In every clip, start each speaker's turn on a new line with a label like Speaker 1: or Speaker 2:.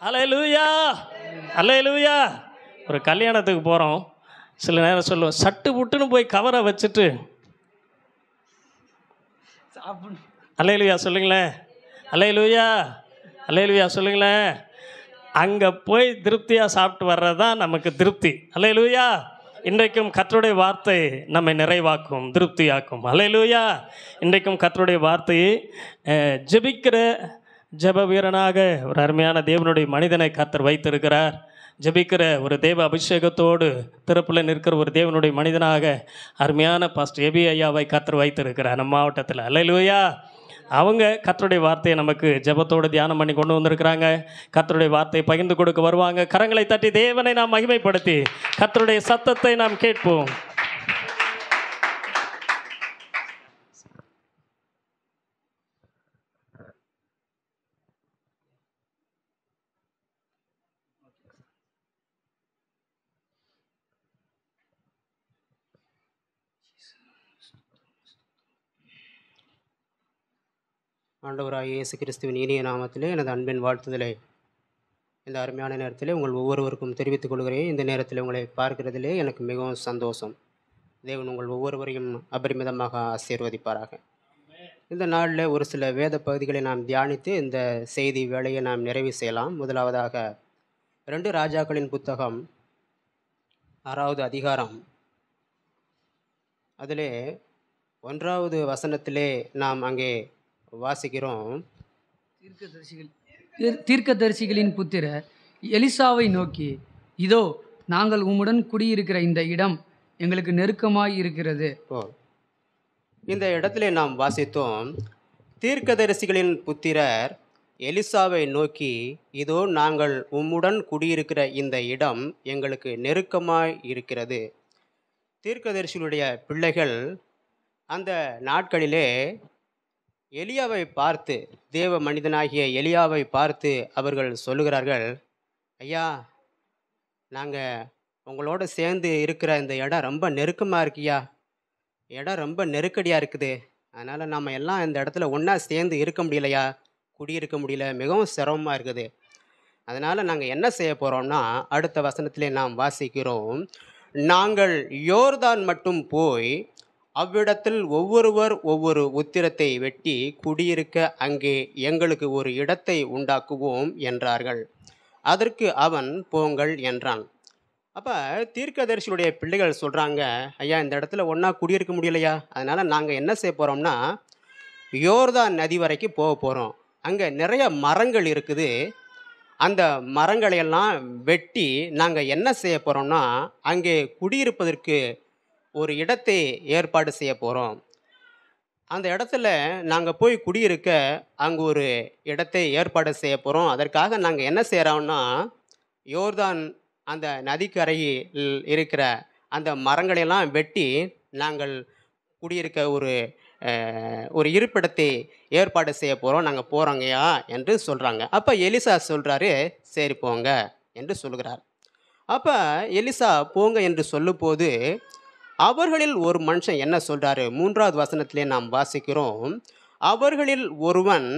Speaker 1: அல்லேலூயா, அல்லேலூயா. ஒரு கல்யாணத்துக்கு போகிறோம். சில நேரம் சொல்லுவோம், சட்டு புட்டுன்னு போய் கவரை வச்சுட்டு அல்லேலூயா சொல்லுங்களேன், அல்லேலூயா, அல்லேலூயா சொல்லுங்களேன். அங்கே போய் திருப்தியாக சாப்பிட்டு வர்றது தான் நமக்கு திருப்தி. அல்லேலூயா. இன்றைக்கும் கர்த்தருடைய வார்த்தை நம்மை நிறைவாக்கும், திருப்தியாக்கும். அல்லேலூயா. இன்றைக்கும் கர்த்தருடைய வார்த்தையை ஜெபிக்கிற ஜெப வீரனாக ஒரு அருமையான தேவனுடைய மனிதனை கர்த்தர் வைத்திருக்கிறார். ஜெபிக்கிற ஒரு தேவ அபிஷேகத்தோடு திறப்பில் நிற்கிற ஒரு தேவனுடைய மனிதனாக அருமையான பாஸ்டர் எபி ஐயாவை கர்த்தர் வைத்திருக்கிறார் நம்ம மாவட்டத்தில். அல்லேலூயா. அவங்க கர்த்தருடைய வார்த்தையை நமக்கு ஜெபத்தோடு தியானம் பண்ணி கொண்டு வந்திருக்கிறாங்க. கர்த்தருடைய வார்த்தையை பகிர்ந்து கொடுக்க வருவாங்க. கரங்களை தட்டி தேவனை நாம் மகிமைப்படுத்தி கர்த்தருடைய சத்தத்தை நாம் கேட்போம்.
Speaker 2: ஆண்டவராகிய இயேசு கிறிஸ்துவின் இனிய நாமத்திலே எனது அன்பின் வாழ்த்துதலை இந்த அருமையான நேரத்திலே உங்கள் ஒவ்வொருவருக்கும் தெரிவித்துக் கொள்கிறேன். இந்த நேரத்தில் உங்களை பார்க்கிறதிலே எனக்கு மிகவும் சந்தோஷம். தேவன் உங்கள் ஒவ்வொருவரையும் அபரிமிதமாக ஆசீர்வதிப்பாராக. இந்த நாளில் ஒரு சில வேத பகுதிகளை நாம் தியானித்து இந்த செய்தி வேலையை நாம் நிறைவு செய்யலாம். முதலாவதாக 2 ராஜாக்களின் புத்தகம் 6வது அதிகாரம், அதிலே 1வது வசனத்திலே நாம் அங்கே வாசிக்கிறோம்.
Speaker 3: தீர்க்கதரிசிகளின் புத்திரர் எலிசாவை நோக்கி, இதோ நாங்கள் உம்முடன் குடியிருக்கிற இந்த இடம் எங்களுக்கு நெருக்கமாய் இருக்கிறது.
Speaker 2: இந்த இடத்திலே நாம் வாசித்தோம், தீர்க்கதரிசிகளின் புத்திரர் எலிசாவை நோக்கி, இதோ நாங்கள் உம்முடன் குடியிருக்கிற இந்த இடம் எங்களுக்கு நெருக்கமாய் இருக்கிறது. தீர்க்கதரிசிகளுடைய பிள்ளைகள் அந்த நாட்களிலே எலியாவை பார்த்து, தேவ மனிதனாகிய எலியாவை பார்த்து அவர்கள் சொல்லுகிறார்கள், ஐயா, நாங்கள் உங்களோட சேர்ந்து இருக்கிற இந்த இடம் ரொம்ப நெருக்கமாக இருக்கியா, இடம் ரொம்ப நெருக்கடியாக இருக்குது. அதனால் நம்ம எல்லாம் இந்த இடத்துல ஒன்றா சேர்ந்து இருக்க முடியலையா, குடியிருக்க முடியல, மிகவும் சிரமமாக இருக்குது. அதனால் நாங்கள் என்ன செய்ய போகிறோம்னா, அடுத்த வசனத்திலே நாம் வாசிக்கிறோம், நாங்கள் யோர்தான் மட்டும் போய் அவ்விடத்தில் ஒவ்வொருவர் ஒவ்வொரு உத்திரத்தை வெட்டி குடியிருக்க அங்கே எங்களுக்கு ஒரு இடத்தை உண்டாக்குவோம் என்றார்கள். அதற்கு அவன் போங்கள் என்றான். அப்போ தீர்க்கதரிசியுடைய பிள்ளைகள் சொல்கிறாங்க, ஐயா, இந்த இடத்துல ஒன்றா குடியிருக்க முடியலையா, அதனால் நாங்கள் என்ன செய்ய போகிறோம்னா யோர்தான் நதி வரைக்கும் போக போகிறோம். அங்கே நிறைய மரங்கள் இருக்குது. அந்த மரங்களையெல்லாம் வெட்டி நாங்கள் என்ன செய்ய போகிறோம்னா அங்கே குடியிருப்பதற்கு ஒரு இடத்தை ஏற்பாடு செய்ய போகிறோம். அந்த இடத்துல நாங்கள் போய் குடியிருக்க அங்கே ஒரு இடத்தை ஏற்பாடு செய்ய போகிறோம். அதற்காக நாங்கள் என்ன செய்கிறோம்னா யோர்தான் அந்த நதிக்கரையில் இருக்கிற அந்த மரங்களையெல்லாம் வெட்டி நாங்கள் குடியிருக்க ஒரு இருப்பிடத்தை ஏற்பாடு செய்ய போகிறோம், நாங்கள் போகிறோங்கய்யா என்று சொல்கிறாங்க. அப்போ எலிசா சொல்கிறாரு, சரி போங்க என்று சொல்கிறார். அப்போ எலிசா போங்க என்று சொல்லும்போது அவர்களில் ஒரு மனுஷன் என்ன சொல்கிறாரு, 3வது வசனத்திலே நாம் வாசிக்கிறோம், அவர்களில் ஒருவன்,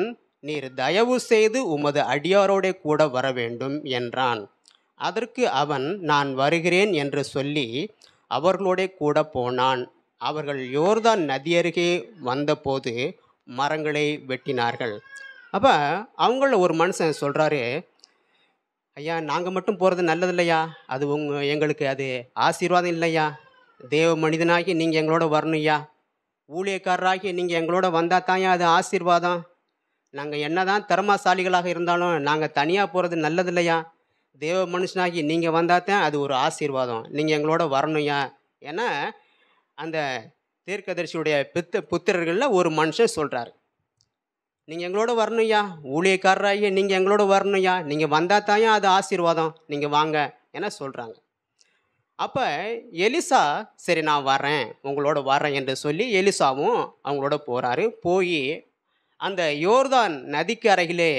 Speaker 2: நீர் தயவு செய்து உமது அடியாரோட கூட வர வேண்டும் என்றான். அதற்கு அவன், நான் வருகிறேன் என்று சொல்லி அவர்களோட கூட போனான். அவர்கள் யோர்தான் நதியருகே வந்தபோது மரங்களை வெட்டினார்கள். அப்போ அவங்கள ஒரு மனுஷன் சொல்கிறாரு, ஐயா, நாங்கள் மட்டும் போகிறது நல்லது இல்லையா, அது எங்களுக்கு அது ஆசீர்வாதம் இல்லையா, தேவ மனிதனாகி நீங்கள் எங்களோட வரணுயா, ஊழியக்காரராகி நீங்கள் எங்களோட வந்தால் தாயா அது ஆசீர்வாதம். நாங்கள் என்ன தான் திறமாசாலிகளாக இருந்தாலும் நாங்கள் தனியாக போகிறது நல்லது இல்லையா, தேவ மனுஷனாகி நீங்கள் வந்தால் தான் அது ஒரு ஆசீர்வாதம், நீங்கள் எங்களோட வரணுயா. ஏன்னா அந்த தீர்க்கதரிசியுடைய புத்திரர்களில் ஒரு மனுஷன் சொல்கிறார், நீங்கள் எங்களோட வரணுயா, ஊழியக்காரராகி நீங்கள் எங்களோட வரணுயா, நீங்கள் வந்தால் தாயா அது ஆசீர்வாதம், நீங்கள் வாங்க என சொல்கிறாங்க. அப்போ எலிசா, சரி நான் வரேன், உங்களோட வரேன் என்று சொல்லி எலிசாவும் அவங்களோட போகிறாரு. போய் அந்த யோர்தான் நதிக்கு அருகிலே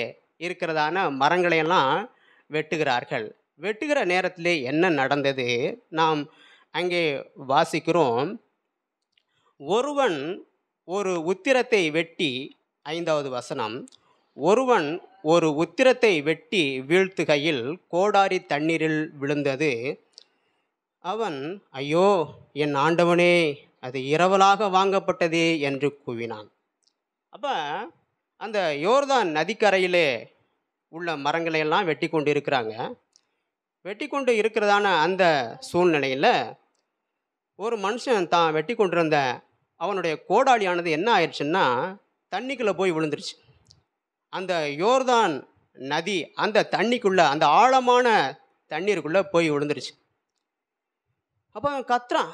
Speaker 2: இருக்கிறதான மரங்களையெல்லாம் வெட்டுகிறார்கள். வெட்டுகிற நேரத்திலே என்ன நடந்தது நாம் அங்கே வாசிக்கிறோம். ஒருவன் ஒரு உத்திரத்தை வெட்டி, 5வது வசனம், ஒருவன் ஒரு உத்திரத்தை வெட்டி வீழ்த்துகையில் கோடாரி தண்ணீரில் விழுந்தது. அவன், ஐயோ என் ஆண்டவனே, அது இரவலாக வாங்கப்பட்டதே என்று கூவினான். அப்போ அந்த யோர்தான் நதிக்கரையிலே உள்ள மரங்களை எல்லாம் வெட்டி கொண்டு இருக்கிறாங்க. வெட்டி கொண்டு இருக்கிறதான அந்த சூழ்நிலையில் ஒரு மனுஷன் தான் வெட்டி கொண்டிருந்த அவனுடைய கோடாலியானது என்ன ஆயிடுச்சுன்னா தண்ணிக்குள்ளே போய் விழுந்துருச்சு. அந்த யோர்தான் நதி அந்த தண்ணிக்குள்ளே, அந்த ஆழமான தண்ணீருக்குள்ளே போய் விழுந்துருச்சு. அப்போ அவன் கத்துறான்,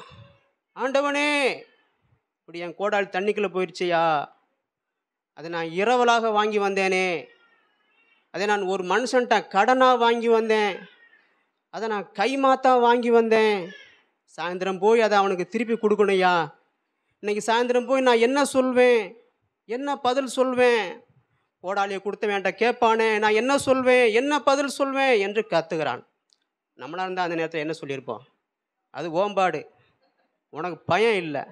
Speaker 2: ஆண்டவனே, இப்படி என் கோடாலி தண்ணிக்குள்ளே போயிடுச்சியா, அதை நான் இரவலாக வாங்கி வந்தேனே, அதை நான் ஒரு மனுஷன்ட்ட கடனாக வாங்கி வந்தேன், அதை நான் கைமாத்தா வாங்கி வந்தேன், சாயந்தரம் போய் அதை அவனுக்கு திருப்பி கொடுக்கணுயா, இன்னைக்கு சாயந்தரம் போய் நான் என்ன சொல்வேன், என்ன பதில் சொல்வேன், கோடாலியை கொடுத்த வேண்டாம் கேட்பானே, நான் என்ன சொல்வேன், என்ன பதில் சொல்வேன் என்று கத்துகிறான். நம்மளாக இருந்தால் அந்த நேரத்தில் என்ன சொல்லியிருப்போம், அது ஓம்பாடு, உனக்கு பயம் இல்லை,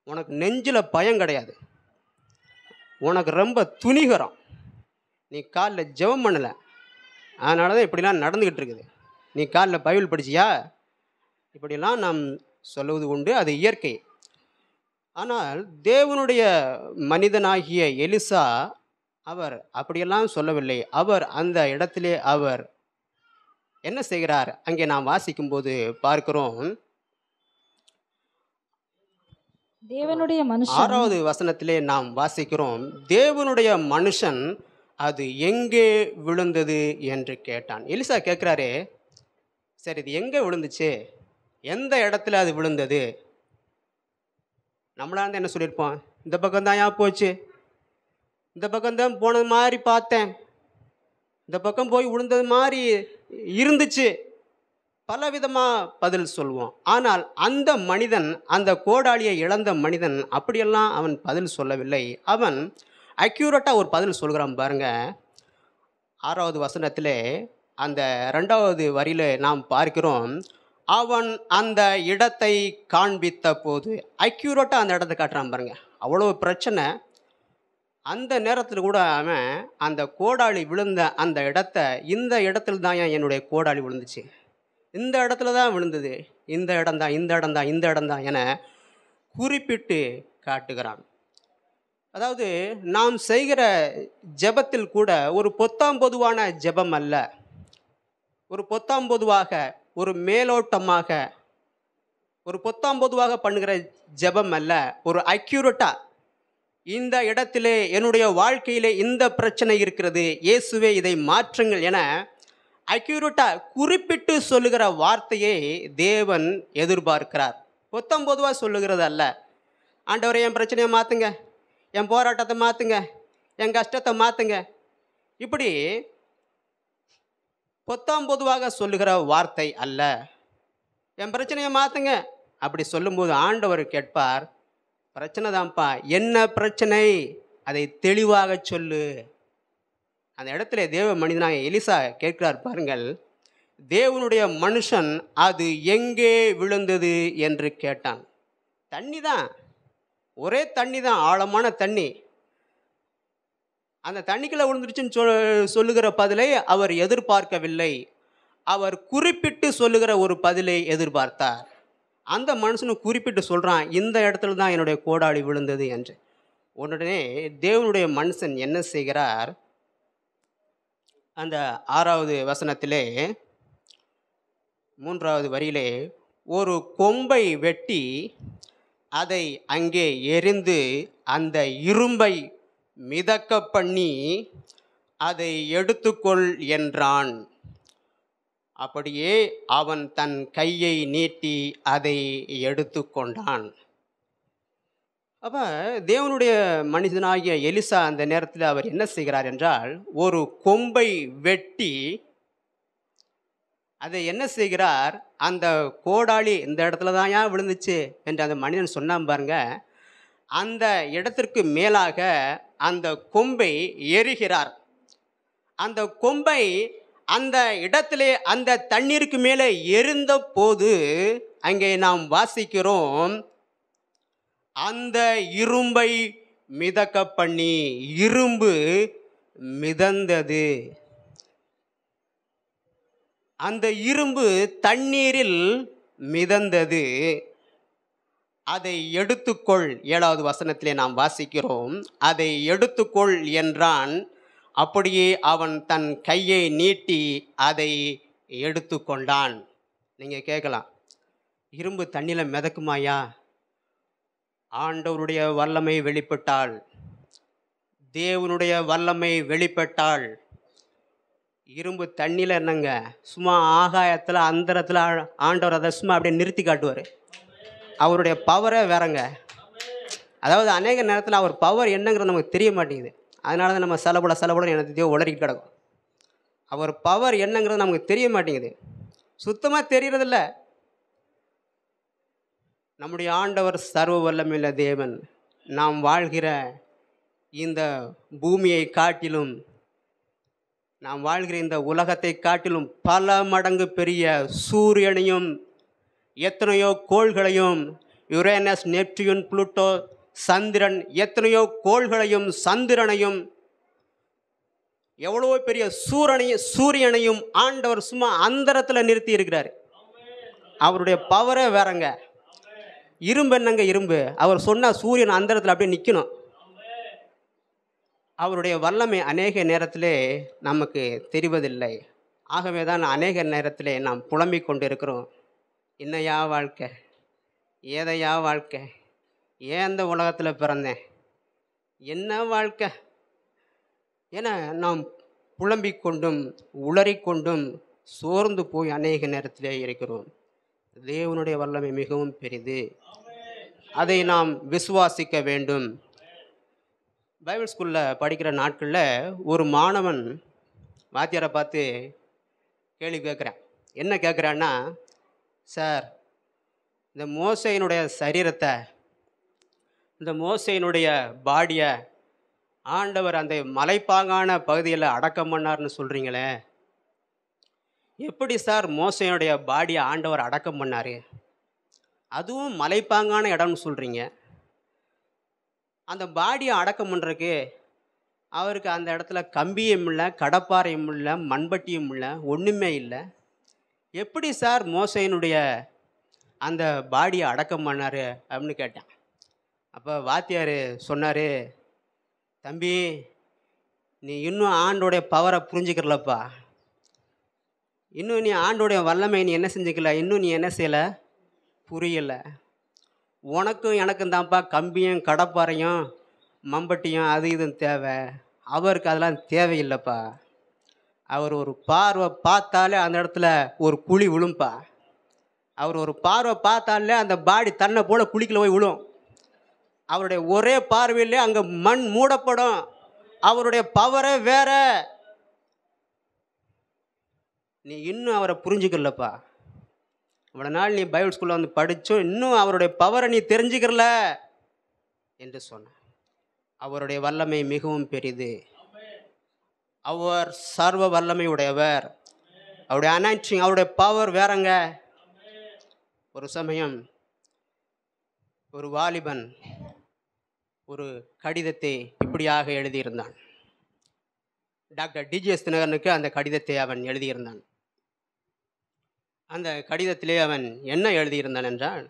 Speaker 2: உனக்கு நெஞ்சில் பயம் கிடையாது, உனக்கு ரொம்ப துணிகரம், நீ காலில் ஜெபம் பண்ணலை, அதனால தான் இப்படிலாம் நடந்துக்கிட்டு இருக்குது, நீ காலில் பைபிள் படிச்சியா, இப்படிலாம் நாம் சொல்லுவது உண்டு, அது இயற்கை. ஆனால் தேவனுடைய மனிதனாகிய எலிசா அவர் அப்படியெல்லாம் சொல்லவில்லை. அவர் அந்த இடத்திலே அவர் என்ன செய்கிறார், அங்கே நாம் வாசிக்கும்போது பார்க்கிறோம்,
Speaker 4: தேவனுடைய மனுஷன்
Speaker 2: 6வது வசனத்திலே நாம் வாசிக்கிறோம், தேவனுடைய மனுஷன் அது எங்கே விழுந்தது என்று கேட்டான். எலிசா கேட்குறாரு, சரி இது எங்கே விழுந்துச்சு, எந்த இடத்துல அது விழுந்தது? நம்மளா இருந்தால் என்ன சொல்லியிருப்போம், இந்த பக்கம்தான் ஏன் போச்சு, இந்த பக்கம்தான் போனது மாதிரி பார்த்தேன், இந்த பக்கம் போய் விழுந்தது மாதிரி இருந்துச்சு, பலவிதமாக பதில் சொல்லுவோம். ஆனால் அந்த மனிதன், அந்த கோடாலியை இழந்த மனிதன் அப்படியெல்லாம் அவன் பதில் சொல்லவில்லை. அவன் அக்யூரேட்டாக ஒரு பதில் சொல்கிறான் பாருங்க. 6வது வசனத்திலே அந்த 2வது வரியில் நாம் பார்க்கிறோம், அவன் அந்த இடத்தை காண்பித்த போது, அக்யூரேட்டாக அந்த இடத்தை காட்டுறான் பாருங்க. அவ்வளோ பிரச்சனை, அந்த நேரத்தில் கூட அவன் அந்த கோடாலி விழுந்த அந்த இடத்த, இந்த இடத்துல தான் என்னுடைய கோடாலி விழுந்துச்சு, இந்த இடத்துல தான் விழுந்தது, இந்த இடம்தான், இந்த இடம்தான், இந்த இடம்தான் என குறிப்பிட்டு காட்டுகிறான். அதாவது நாம் செய்கிற ஜெபத்தில் கூட ஒரு பொத்தாம் பொதுவான ஜெபம் அல்ல, ஒரு பொத்தாம் பொதுவாக, ஒரு மேலோட்டமாக, ஒரு பொத்தாம் பொதுவாக பண்ணுகிற ஜெபம் அல்ல, ஒரு அக்யூரேட்டாக, இந்த இடத்திலே என்னுடைய வாழ்க்கையிலே இந்த பிரச்சனை இருக்கிறது, இயேசுவே இதை மாற்றுங்கள் என அக்யூரேட்டாக குறிப்பிட்டு சொல்லுகிற வார்த்தையை தேவன் எதிர்பார்க்கிறார். பொத்தாம் பொதுவாக சொல்லுகிறது அல்ல, ஆண்டவரே என் பிரச்சனையை மாற்றுங்க, என் போராட்டத்தை மாற்றுங்க, என் கஷ்டத்தை மாற்றுங்க, இப்படி பொத்தாம் பொதுவாக சொல்லுகிற வார்த்தை அல்ல. என் பிரச்சனையை மாற்றுங்க அப்படி சொல்லும்போது ஆண்டவர் கேட்பார், பிரச்சனை தான்ப்பா, என்ன பிரச்சனை, அதை தெளிவாக சொல்லு. அந்த இடத்துல தேவ மனிதனாக எலிசா கேட்கிறார் பாருங்கள், தேவனுடைய மனுஷன் அது எங்கே விழுந்தது என்று கேட்டான். தண்ணி தான், ஒரே தண்ணி தான், ஆழமான தண்ணி, அந்த தண்ணிக்குள்ளே விழுந்துருச்சுன்னு சொல்லுகிற பதிலை அவர் எதிர்பார்க்கவில்லை. அவர் குறிப்பிட்டு சொல்லுகிற ஒரு பதிலை எதிர்பார்த்தார். அந்த மனுஷனும் குறிப்பிட்டு சொல்கிறான், இந்த இடத்துல தான் என்னுடைய கோடாலி விழுந்தது என்று. உடனே தேவனுடைய மனுஷன் என்ன செய்கிறார், அந்த 6வது வசனத்திலே 3வது வரியிலே ஒரு கொம்பை வெட்டி அதை அங்கே எரிந்து அந்த இரும்பை மிதக்க பண்ணி அதை எடுத்துக்கொள் என்றான். அப்படியே அவன் தன் கையை நீட்டி அதை எடுத்து கொண்டான். அப்போ தேவனுடைய மனிதனாகிய எலிசா அந்த நேரத்தில் அவர் என்ன செய்கிறார் என்றால், ஒரு கொம்பை வெட்டி அதை என்ன செய்கிறார், அந்த கோடாலி இந்த இடத்துல தான் ஏன் விழுந்துச்சு என்று அந்த மனிதன் சொன்னான் பாருங்க, அந்த இடத்திற்கு மேலாக அந்த கொம்பை எரிகிறார். அந்த கொம்பை அந்த இடத்திலே அந்த தண்ணீருக்கு மேலே எரிந்த போது அங்கே நாம் வாசிக்கிறோம், அந்த இரும்பை மிதக்க பண்ணி, இரும்பு மிதந்தது. அந்த இரும்பு தண்ணீரில் மிதந்தது. அதை எடுத்துக்கொள், 7வது வசனத்திலே நாம் வாசிக்கிறோம், அதை எடுத்துக்கொள் என்றான். அப்படியே அவன் தன் கையை நீட்டி அதை எடுத்துக்கொண்டான். நீங்கள் கேட்கலாம், இரும்பு தண்ணியில் மிதக்குமாயா? ஆண்டவருடைய வல்லமை வெளிப்பட்டால், தேவனுடைய வல்லமை வெளிப்பட்டால், இரும்பு தண்ணியில் என்னங்க, சும்மா ஆகாயத்தில் அந்தரத்தில் ஆண்டவர் அதை சும்மா அப்படியே நிறுத்தி காட்டுவார். அவருடைய பவரே வேறங்க. அதாவது அநேக நேரத்தில் அவர் பவர் என்னங்கிறது நமக்கு தெரிய மாட்டேங்குது. அதனால தான் நம்ம செலபட என்னத்தையோ உளறிக்கிட்டு கிடக்கும். அவர் பவர் என்னங்கிறது நமக்கு தெரிய மாட்டேங்குது, சுத்தமாக தெரியறதில்ல. நம்முடைய ஆண்டவர் சர்வ வல்லமையுள்ள தேவன். நாம் வாழ்கிற இந்த பூமியை காட்டிலும், நாம் வாழ்கிற இந்த உலகத்தை காட்டிலும் பல மடங்கு பெரிய சூரியனையும் எத்தனையோ கோள்களையும், யுரேனஸ், நெப்டியூன், புளூட்டோ, சந்திரன், எத்தனையோ கோள்களையும் சந்திரனையும், எவ்வளோ பெரிய சூரியனையும் ஆண்டவர் சும்மா அந்தரத்தில் நிறுத்தி இருக்கிறார். அவருடைய பவரே வேறங்க. இரும்பு என்னங்க இரும்பு, அவர் சொன்னால் சூரியன் அந்தரத்தில் அப்படியே நிற்கணும். அவருடைய வல்லமை அநேக நேரத்திலே நமக்கு தெரிவதில்லை. ஆகவே தான் அநேக நேரத்திலே நாம் புலம்பிக் கொண்டு இருக்கிறோம். என்னையா வாழ்க்கை, ஏதையா வாழ்க்கை, ஏன் இந்த உலகத்தில் பிறந்தேன், என்ன வாழ்க்கை என நாம் புலம்பிக் கொண்டும் உளறிக்கொண்டும் சோர்ந்து போய் அநேக நேரத்திலே இருக்கிறோம். தேவனுடைய வல்லமை மிகவும் பெரிது. அதை நாம் விசுவாசிக்க வேண்டும். பைபிள் ஸ்கூலில் படிக்கிற நாட்களில் ஒரு மாணவன் வாத்தியாரை பார்த்து கேள்வி கேட்குறான். என்ன கேட்குறான்னா, சார், இந்த மோசேயினுடைய சரீரத்தை, இந்த மோசேயினுடைய பாடியை ஆண்டவர் அந்த மலைப்பாங்கான பகுதியில் அடக்கம் பண்ணார்னு சொல்கிறீங்களே, எப்படி சார் மோசேயினுடைய பாடியை ஆண்டவர் அடக்கம் பண்ணார்? அதுவும் மலைப்பாங்கான இடம்னு சொல்கிறீங்க. அந்த பாடியை அடக்கம் பண்ணுறதுக்கு அவருக்கு அந்த இடத்துல கம்பியும் இல்லை, கடப்பாறையும் இல்லை, மண்பட்டியும் இல்லை, ஒன்றுமே இல்லை. எப்படி சார் மோசேயினுடைய அந்த பாடியை அடக்கம் பண்ணார் அப்படின்னு கேட்டேன். அப்போ வாத்தியார் சொன்னார், தம்பி, நீ இன்னும் ஆண்டோடைய பவரை புரிஞ்சுக்கிறலப்பா, இன்னும் நீ ஆண்டோடைய வல்லமை நீ என்ன செஞ்சுக்கல, இன்னும் நீ என்ன செய்யலை, புரியலை. உனக்கும் எனக்கும் தான்ப்பா கம்பியும் கடப்பாறையும் மம்பட்டியும் அது இதுவும் தேவை. அவருக்கு அதெல்லாம் தேவையில்லைப்பா. அவர் ஒரு பார்வை பார்த்தாலே அந்த இடத்துல ஒரு குழி விழும்பா. அவர் ஒரு பார்வை பார்த்தாலே அந்த பாடி தன்னை போல குழிக்குள்ள போய் விழும். அவருடைய ஒரே பார்வையிலே அங்கே மண் மூடப்படும். அவருடைய பவரே வேற. நீ இன்னும் அவரை புரிஞ்சுக்கலப்பா. இவ்வளோ நாள் நீ பைபிள் ஸ்கூலில் வந்து படித்தோம், இன்னும் அவருடைய பவரை நீ தெரிஞ்சுக்கிறல என்று சொன்னார். அவருடைய வல்லமை மிகவும் பெரிது. அவர் சர்வ வல்லமை உடையவர். அவருடைய அனாயிண்டிங், அவருடைய பவர் வேறங்க. ஒரு சமயம் ஒரு வாலிபன் ஒரு கடிதத்தை இப்படியாக எழுதியிருந்தான். டாக்டர் டிஜிஎஸ் தினகரனுக்கு அந்த கடிதத்தை அவன் எழுதியிருந்தான். அந்த கடிதத்திலே அவன் என்ன எழுதியிருந்தான் என்றால்,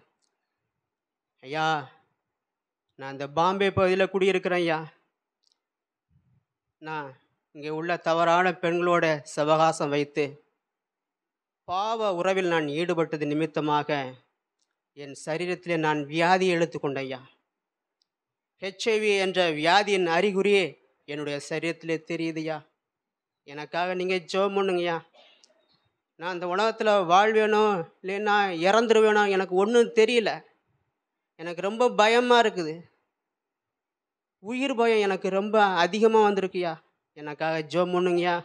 Speaker 2: ஐயா, நான் இந்த பாம்பே பகுதியில் குடியிருக்கிறேன் ஐயா. நான் இங்கே உள்ள தவறான பெண்களோட சவகாசம் வைத்து பாவ உறவில் நான் ஈடுபட்டது நிமித்தமாக என் சரீரத்திலே நான் வியாதி எடுத்துக்கொண்டேன் ஐயா. HIV என்ற வியாதியின் அறிகுறியே என்னுடைய சரீரத்திலே தெரியுதுய்யா. எனக்காக நீங்கள் ஜெபம் பண்ணுங்கய்யா. நான் இந்த உலகத்தில் வாழ்வேனோ இல்லைன்னா இறந்துருவேனோ எனக்கு ஒன்றும் தெரியல. எனக்கு ரொம்ப பயமாக இருக்குது. உயிர் பயம் எனக்கு ரொம்ப அதிகமாக வந்திருக்குயா. எனக்காக ஜெபம் பண்ணுங்கய்யா.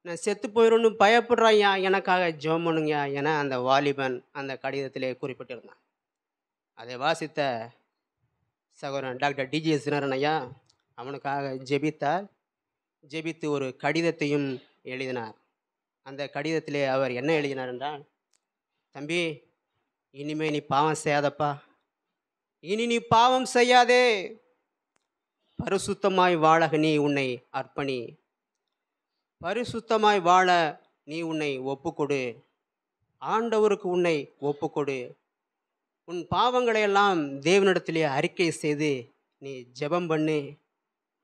Speaker 2: நான் செத்து போயிடும்னு பயப்படுறான்யா, எனக்காக ஜெபம் பண்ணுங்கய்யா என அந்த வாலிபன் அந்த கடிதத்திலே குறிப்பிட்டிருந்தான். அதை வாசித்த சகோதரன் டாக்டர் டிஜிஎஸ் தினகரன் ஐயா அவனுக்காக ஜெபித்தார். ஜெபித்து ஒரு கடிதத்தையும் எழுதினார். அந்த கடிதத்திலே அவர் என்ன எழுதினார் என்றால், தம்பி, இனிமே நீ பாவம் செய்யாதப்பா, இனி நீ பாவம் செய்யாதே. பரிசுத்தமாய் வாழ நீ உன்னை அர்ப்பணி. பரிசுத்தமாய் வாழ நீ உன்னை ஒப்புக்கொடு. ஆண்டவருக்கு உன்னை ஒப்புக்கொடு. உன் பாவங்களையெல்லாம் தேவனிடத்திலே அறிக்கை செய்து நீ ஜெபம் பண்ணு.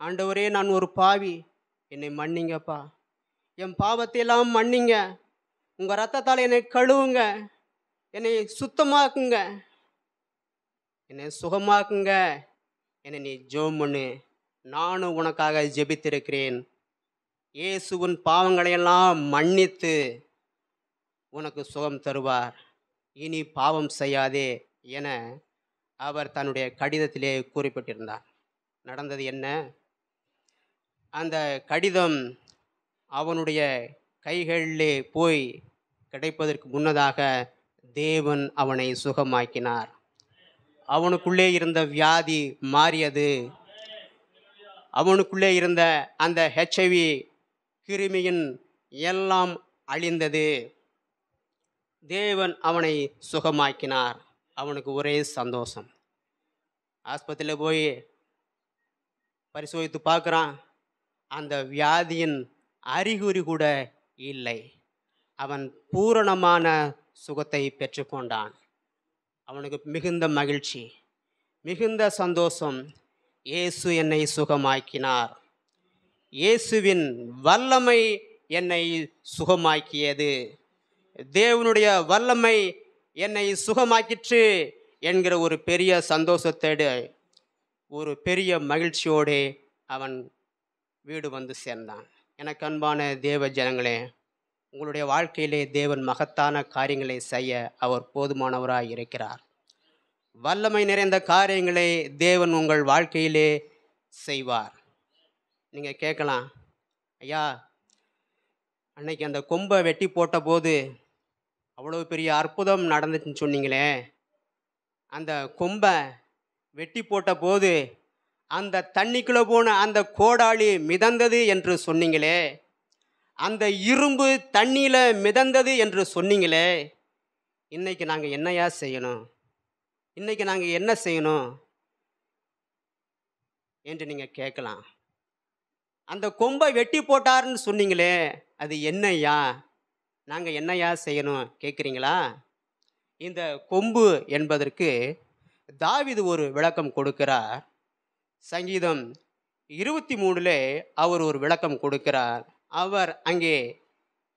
Speaker 2: ஆண்டவரே, நான் ஒரு பாவி, என்னை மன்னிங்கப்பா, என் பாவத்தையெல்லாம் மன்னிங்க, உங்கள் ரத்தத்தால் என்னை கழுவுங்க, என்னை சுத்தமாக்குங்க, என்னை சுகமாக்குங்க, என்னை நீ ஜெபம் பண்ணு. நானும் உனக்காக ஜெபித்திருக்கிறேன். இயேசுவின் பாவங்களையெல்லாம் மன்னித்து உனக்கு சுகம் தருவார். இனி பாவம் செய்யாதே என அவர் தன்னுடைய கடிதத்திலே குறிப்பிட்டிருந்தார். நடந்தது என்ன? அந்த கடிதம் அவனுடைய கைகளிலே போய் கிடைப்பதற்கு முன்னதாக தேவன் அவனை சுகமாக்கினார். அவனுக்குள்ளே இருந்த வியாதி மாறியது. அவனுக்குள்ளே இருந்த அந்த HIV கிருமியின் எல்லாம் அழிந்தது. தேவன் அவனை சுகமாக்கினார். அவனுக்கு ஒரே சந்தோஷம். ஆஸ்பத்திரியில் போய் பரிசோதித்து பார்க்குறான். அந்த வியாதியின் அறிகுறி கூட இல்லை. அவன் பூரணமான சுகத்தை பெற்றுக்கொண்டான். அவனுக்கு மிகுந்த மகிழ்ச்சி, மிகுந்த சந்தோஷம். இயேசு என்னை சுகமாக்கினார். இயேசுவின் வல்லமை என்னை சுகமாக்கியது. தேவனுடைய வல்லமை என்னை சுகமாக்கிற்று என்கிற ஒரு பெரிய சந்தோஷத்தோடு, ஒரு பெரிய மகிழ்ச்சியோடு அவன் வீடு வந்து சேர்ந்தான். எனக்கு அன்பான தேவ ஜனங்களே, உங்களுடைய வாழ்க்கையிலே தேவன் மகத்தான காரியங்களை செய்ய அவர் போதுமானவராய் இருக்கிறார். வல்லமை நிறைந்த காரியங்களை தேவன் உங்கள் வாழ்க்கையிலே செய்வார். நீங்கள் கேட்கலாம், ஐயா, அன்னைக்கு அந்த கொம்பை வெட்டி போட்ட போது அவ்வளோ பெரிய அற்புதம் நடந்துச்சுன்னு சொன்னீங்களே, அந்த கொம்பை வெட்டி போட்ட போது அந்த தண்ணிக்குள்ளே போன அந்த கோடாளி மிதந்தது என்று சொன்னீங்களே, அந்த இரும்பு தண்ணியில் மிதந்தது என்று சொன்னீங்களே, இன்னைக்கு நாங்கள் என்னையா செய்யணும், இன்னைக்கு நாங்கள் என்ன செய்யணும் என்று நீங்கள் கேட்கலாம். அந்த கொம்பை வெட்டி போட்டாருன்னு சொன்னீங்களே, அது என்னையா, நாங்கள் என்னையா செய்யணும் கேட்குறீங்களா? இந்த கொம்பு என்பதற்கு தாவீது ஒரு விளக்கம் கொடுக்கிறார். சங்கீதம் 23 அவர் ஒரு விளக்கம் கொடுக்கிறார். அவர் அங்கே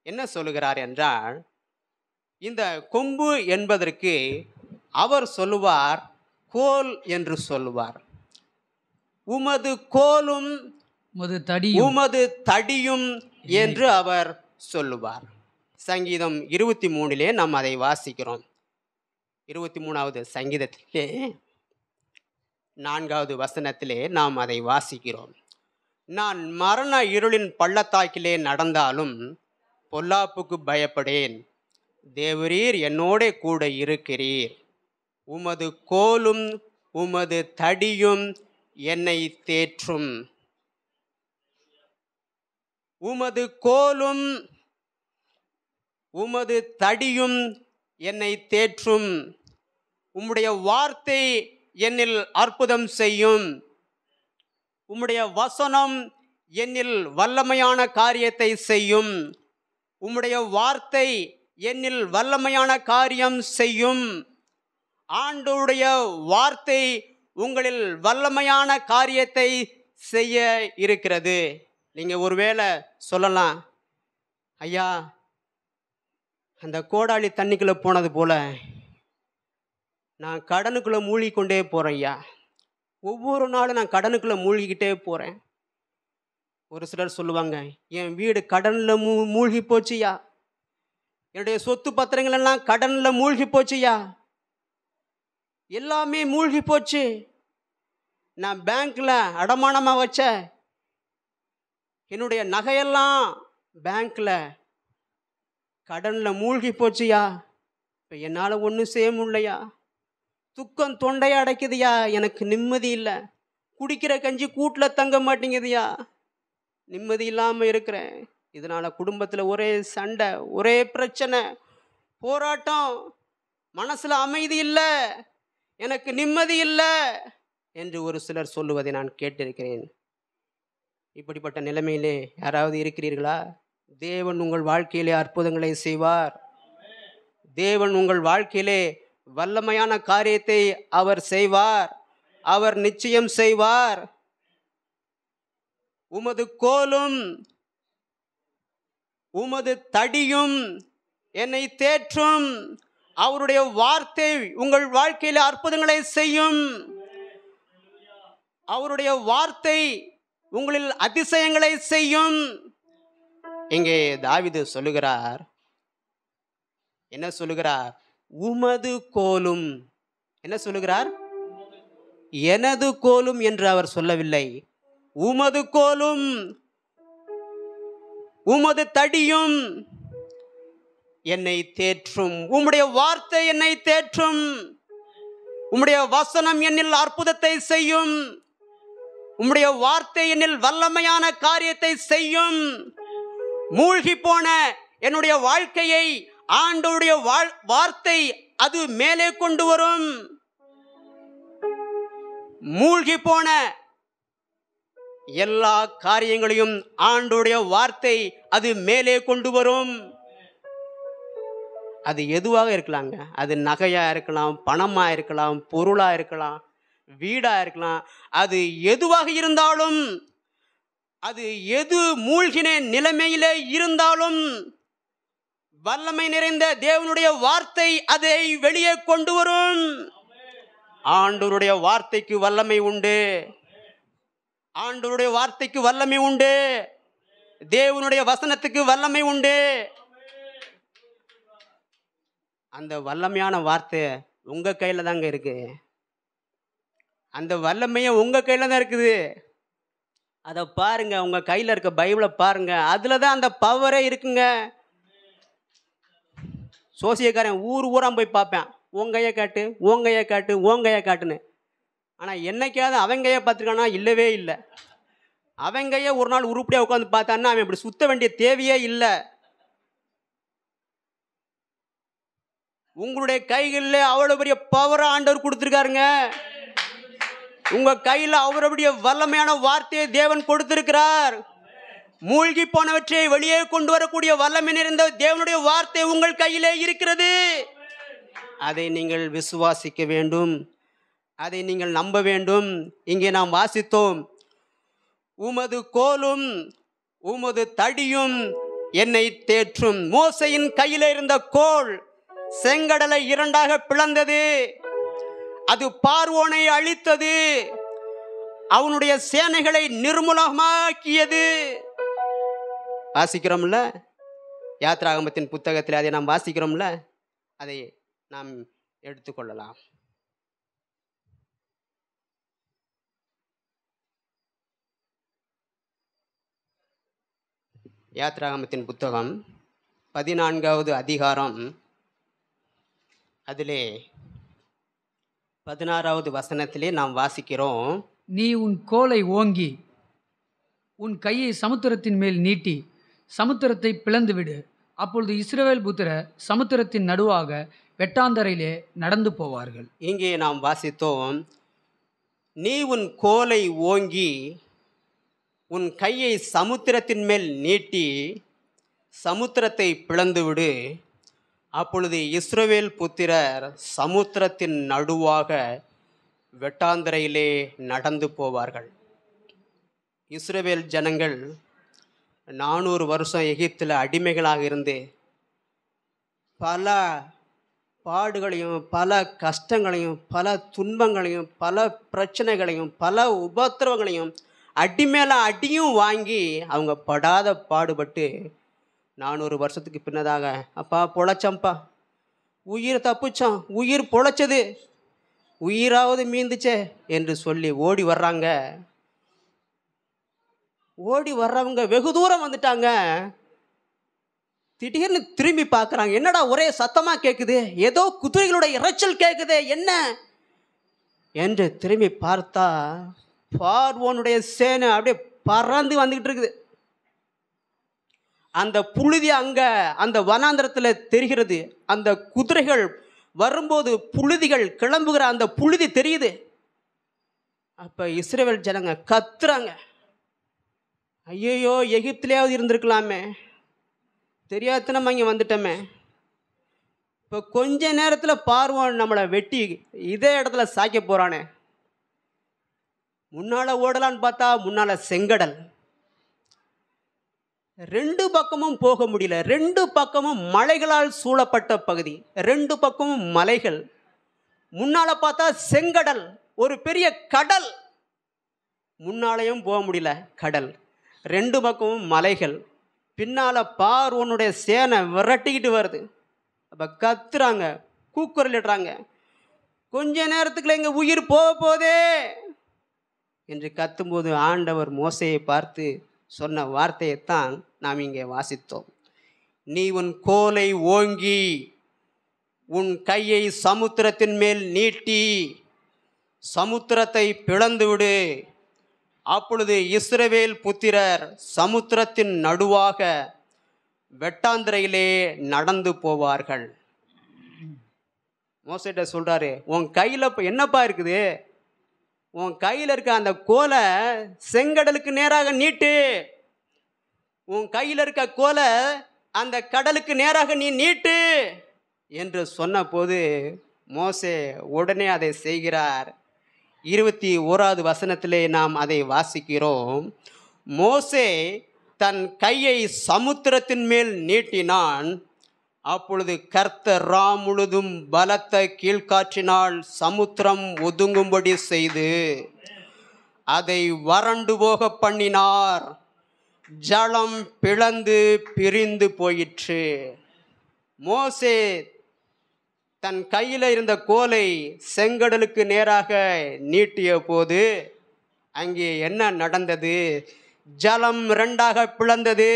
Speaker 2: என்ன சொல்லுகிறார் என்றால், இந்த கொம்பு என்பதற்கு அவர் சொல்லுவார் கோல் என்று சொல்லுவார். உமது கோலும் உமது தடியும் என்று அவர் சொல்லுவார். சங்கீதம் 23 நாம் அதை வாசிக்கிறோம். 23வது சங்கீதத்திலே 4வது வசனத்திலே நாம் அதை வாசிக்கிறோம். நான் மரண இருளின் பள்ளத்தாக்கிலே நடந்தாலும் பொல்லாப்புக்கு பயப்படேன், தேவரீர் என்னோட கூட இருக்கிறீர், உமது கோலும் உமது தடியும் என்னை தேற்றும். உமது கோலும் உமது தடியும் என்னை தேற்றும். உம்முடைய வார்த்தை என்னில் அற்புதம் செய்யும். உம்முடைய வசனம் என்னில் வல்லமையான காரியத்தை செய்யும். உம்முடைய வார்த்தை என்னில் வல்லமையான காரியம் செய்யும். ஆண்டவருடைய வார்த்தை உங்களில் வல்லமையான காரியத்தை செய்ய இருக்கிறது. நீங்கள் ஒருவேளை சொல்லலாம், ஐயா, அந்த கோடாளி தண்ணிக்குள்ளே போனது போல நான் கடனுக்குள்ளே மூழ்கிக்கொண்டே போகிறேன் ஐயா. ஒவ்வொரு நாளும் நான் கடனுக்குள்ளே மூழ்கிக்கிட்டே போகிறேன். ஒரு சிலர் சொல்லுவாங்க, என் வீடு கடனில் மூழ்கி போச்சுயா, என்னுடைய சொத்து பத்திரங்கள் எல்லாம் கடனில் மூழ்கி போச்சுயா, எல்லாமே மூழ்கி போச்சு, நான் பேங்க்கில் அடமானமாக வச்ச என்னுடைய நகையெல்லாம் பேங்க்கில் கடனில் மூழ்கி போச்சுயா, இப்போ என்னால் ஒன்றும் செய்ய முடியலையா, துக்கம் தொண்டையை அடைக்குதுயா, எனக்கு நிம்மதி இல்லை, குடிக்கிற கஞ்சி கூட்டில் தங்க மாட்டேங்குதுயா, நிம்மதி இல்லாமல் இருக்கிறேன், இதனால் குடும்பத்தில் ஒரே சண்டை, ஒரே பிரச்சனை, போராட்டம், மனசில் அமைதி இல்லை, எனக்கு நிம்மதி இல்லை என்று ஒரு சிலர் சொல்லுவதை நான் கேட்டிருக்கிறேன். இப்படிப்பட்ட நிலைமையிலே யாராவது இருக்கிறீர்களா? தேவன் உங்கள் வாழ்க்கையிலே அற்புதங்களை செய்வார். தேவன் உங்கள் வாழ்க்கையிலே வல்லமையான காரியத்தை அவர் செய்வார். அவர் நிச்சயம் செய்வார். உமது கோலும் உமது தடியும் என்னை தேற்றும். அவருடைய வார்த்தை உங்கள் வாழ்க்கையில் அற்புதங்களை செய்யும். அவருடைய வார்த்தை உங்களில் அதிசயங்களை செய்யும். இங்கே தாவீது சொல்லுகிறார், என்ன சொல்லுகிறார்? உமது கோலும். என்ன சொல்லுகிறார்? எனது கோலும் என்று அவர் சொல்லவில்லை. உமது கோலும் உமது தடியும் என்னை தேற்றும். உம்முடைய வார்த்தை என்னை தேற்றும். உம்முடைய வசனம் என்னில் அற்புதத்தை செய்யும். உம்முடைய வார்த்தை என்னில் வல்லமையான காரியத்தை செய்யும். மூழ்கி போன என்னுடைய வாழ்க்கையை ஆண்டவருடைய வார்த்தை அது மேலே கொண்டு வரும். மூழ்கி போன எல்லா காரியங்களையும் ஆண்டவருடைய வார்த்தை அது மேலே கொண்டு வரும். அது எதுவாக இருக்கலாங்க. அது நகையா இருக்கலாம், பணமா இருக்கலாம், பொருளா இருக்கலாம், வீடா இருக்கலாம். அது எதுவாக இருந்தாலும், அது எது மூழ்கின நிலைமையிலே இருந்தாலும், வல்லமை நிறைந்த தேவனுடைய வார்த்தை அதை வெளியே கொண்டு வரும். ஆண்டவருடைய வார்த்தைக்கு வல்லமை உண்டு. ஆண்டவருடைய வார்த்தைக்கு வல்லமை உண்டு. தேவனுடைய வசனத்துக்கு வல்லமை உண்டு. அந்த வல்லமையான வார்த்தை உங்க கையில தாங்க இருக்கு. அந்த வல்லமையை உங்க கையில தான் இருக்குது. அதை பாருங்க. உங்க கையில இருக்க பைபிளை பாருங்க. அதுல தான் அந்த பவரே இருக்குங்க. சோசியக்காரன் ஊரா போய் பார்ப்பேன். உங்கைய காட்டு, உங்கைய காட்டு, உங்கைய காட்டுன்னு. ஆனால் என்னைக்காவது அவங்கைய பார்த்துருக்கானா? இல்லவே இல்லை. அவங்கைய ஒரு நாள் உருப்படியாக உட்காந்து பார்த்தான்னா அவன் இப்படி சுத்த வேண்டிய தேவையே இல்லை. உங்களுடைய கைகளில் அவ்வளோ பெரிய பவரை ஆண்டவர் கொடுத்துருக்காருங்க. உங்க கையில் அவ்வளோ பெரிய வல்லமையான வார்த்தையை தேவன் கொடுத்திருக்கிறார். மூழ்கி போனவற்றை வெளியே கொண்டு வரக்கூடிய வல்லமை நிறைந்த தேவனுடைய வார்த்தை உங்கள் கையிலே இருக்கிறது. அதை நீங்கள் விசுவாசிக்க வேண்டும். அதை நீங்கள் நம்ப வேண்டும். இங்கே நாம் வாசித்தோம், உமது கோலும் உமது தடியும் என்னை தேற்றும். மோசையின் கையிலே இருந்த கோல் செங்கடலை இரண்டாக பிளந்தது. அது பார்வோனை அழித்தது. அவனுடைய சேனைகளை நிர்மூலமாக்கியது. வாசிக்கிறோம்ல, யாத்ராகமத்தின் புத்தகத்தில் அதை நாம் வாசிக்கிறோம்ல. அதை நாம் எடுத்துக்கொள்ளலாம். யாத்ராகமத்தின் புத்தகம் 14வது அதிகாரம், அதிலே 16வது வசனத்திலே நாம் வாசிக்கிறோம்,
Speaker 3: நீ உன் கோலை ஓங்கி உன் கையை சமுத்திரத்தின் மேல் நீட்டி சமுத்திரத்தை பிளந்துவிடு. அப்பொழுது இஸ்ரவேல் புத்திரர் சமுத்திரத்தின் நடுவாக வெட்டாந்தரையிலே நடந்து போவார்கள்.
Speaker 2: இங்கே நாம் வாசித்தோம், நீ உன் கோலை ஓங்கி உன் கையை சமுத்திரத்தின் மேல் நீட்டி சமுத்திரத்தை பிளந்துவிடு. அப்பொழுது இஸ்ரவேல் புத்திரர் சமுத்திரத்தின் நடுவாக வெட்டாந்தரையிலே நடந்து போவார்கள். இஸ்ரவேல் ஜனங்கள் 400 வருஷம் எகிப்தில் அடிமைகளாக இருந்து பல பாடுகளையும் பல கஷ்டங்களையும் பல துன்பங்களையும் பல பிரச்சனைகளையும் பல உபத்திரவங்களையும் அடி மேலே அடியும் வாங்கி அவங்க படாத பாடுபட்டு 400 வருஷத்துக்கு பின்னதாக, அப்பா பொழைச்சம்பா, உயிர் தப்பிச்சோம், உயிர் பொழைச்சது, உயிராவது மீந்துச்சே என்று சொல்லி ஓடி வர்றாங்க. ஓடி வர்றவங்க வெகு தூரம் வந்துட்டாங்க. திடீர்னு திரும்பி பார்க்குறாங்க, என்னடா ஒரே சத்தமாக கேட்குது, ஏதோ குதிரைகளோட இறைச்சல் கேட்குது, என்ன என்று திரும்பி பார்த்தா பார்வோனுடைய சேனை அப்படியே பறந்து வந்துக்கிட்டு இருக்குது. அந்த புழுதி அங்கே அந்த வனாந்திரத்தில் தெரிகிறது. அந்த குதிரைகள் வரும்போது புழுதிகள் கிளம்புகிற அந்த புழுதி தெரியுது. அப்போ இஸ்ரவேல் ஜனங்க கத்துறாங்க, ஐயோ எகிப்திலேயாவது இருந்திருக்கலாமே, தெரியாதனமா இங்கே வந்துட்டோமே. இப்போ கொஞ்ச நேரத்தில் பார்வோன் நம்மளை வெட்டி இதே இடத்துல சாய்க்க போகிறானே. முன்னால் ஓடலான்னு பார்த்தா முன்னால் செங்கடல், ரெண்டு பக்கமும் போக முடியல. ரெண்டு பக்கமும் மலைகளால் சூழப்பட்ட பகுதி, ரெண்டு பக்கமும் மலைகள். முன்னால் பார்த்தா செங்கடல், ஒரு பெரிய கடல், முன்னாலையும் போக முடியல கடல், ரெண்டு பக்கமும் மலைகள். பின்னால் பார்வோனுடைய சேனை விரட்டிக்கிட்டு வருது. அப்போ கத்துறாங்க, கூக்குரலிடுறாங்க, கொஞ்ச நேரத்துக்குள்ள எங்கள் உயிர் போக போதே என்று கத்தும்போது ஆண்டவர் மோசையை பார்த்து சொன்ன வார்த்தையைத்தான் நாம் இங்கே வாசித்தோம். நீ உன் கோலை ஓங்கி உன் கையை சமுத்திரத்தின் மேல் நீட்டி சமுத்திரத்தை பிளந்துவிடு. அப்பொழுது இஸ்ரவேல் புத்திரர் சமுத்திரத்தின் நடுவாக வெட்டாந்திரையிலே நடந்து போவார்கள். மோசேட்ட சொல்றாரு, உன் கையில் என்னப்பா இருக்குது, உன் கையில் இருக்க அந்த கோலை செங்கடலுக்கு நேராக நீட்டு, உன் கையில் இருக்க கோலை அந்த கடலுக்கு நேராக நீ நீட்டு என்று சொன்ன போது மோசே உடனே அதை செய்கிறார். 21வது வசனத்திலே நாம் அதை வாசிக்கிறோம். மோசே தன் கையை சமுத்திரத்தின் மேல் நீட்டினான். அப்பொழுது கர்த்தர் ராம் முழுதும் பலத்த கீழ்காற்றினால் சமுத்திரம் ஒதுங்கும்படி செய்து அதை வறண்டு போக பண்ணினார். ஜலம் பிளந்து பிரிந்து போயிற்று. மோசே தன் கையில் இருந்த கோலை செங்கடலுக்கு நேராக நீட்டிய போது அங்கே என்ன நடந்தது? ஜலம் இரண்டாக பிளந்தது,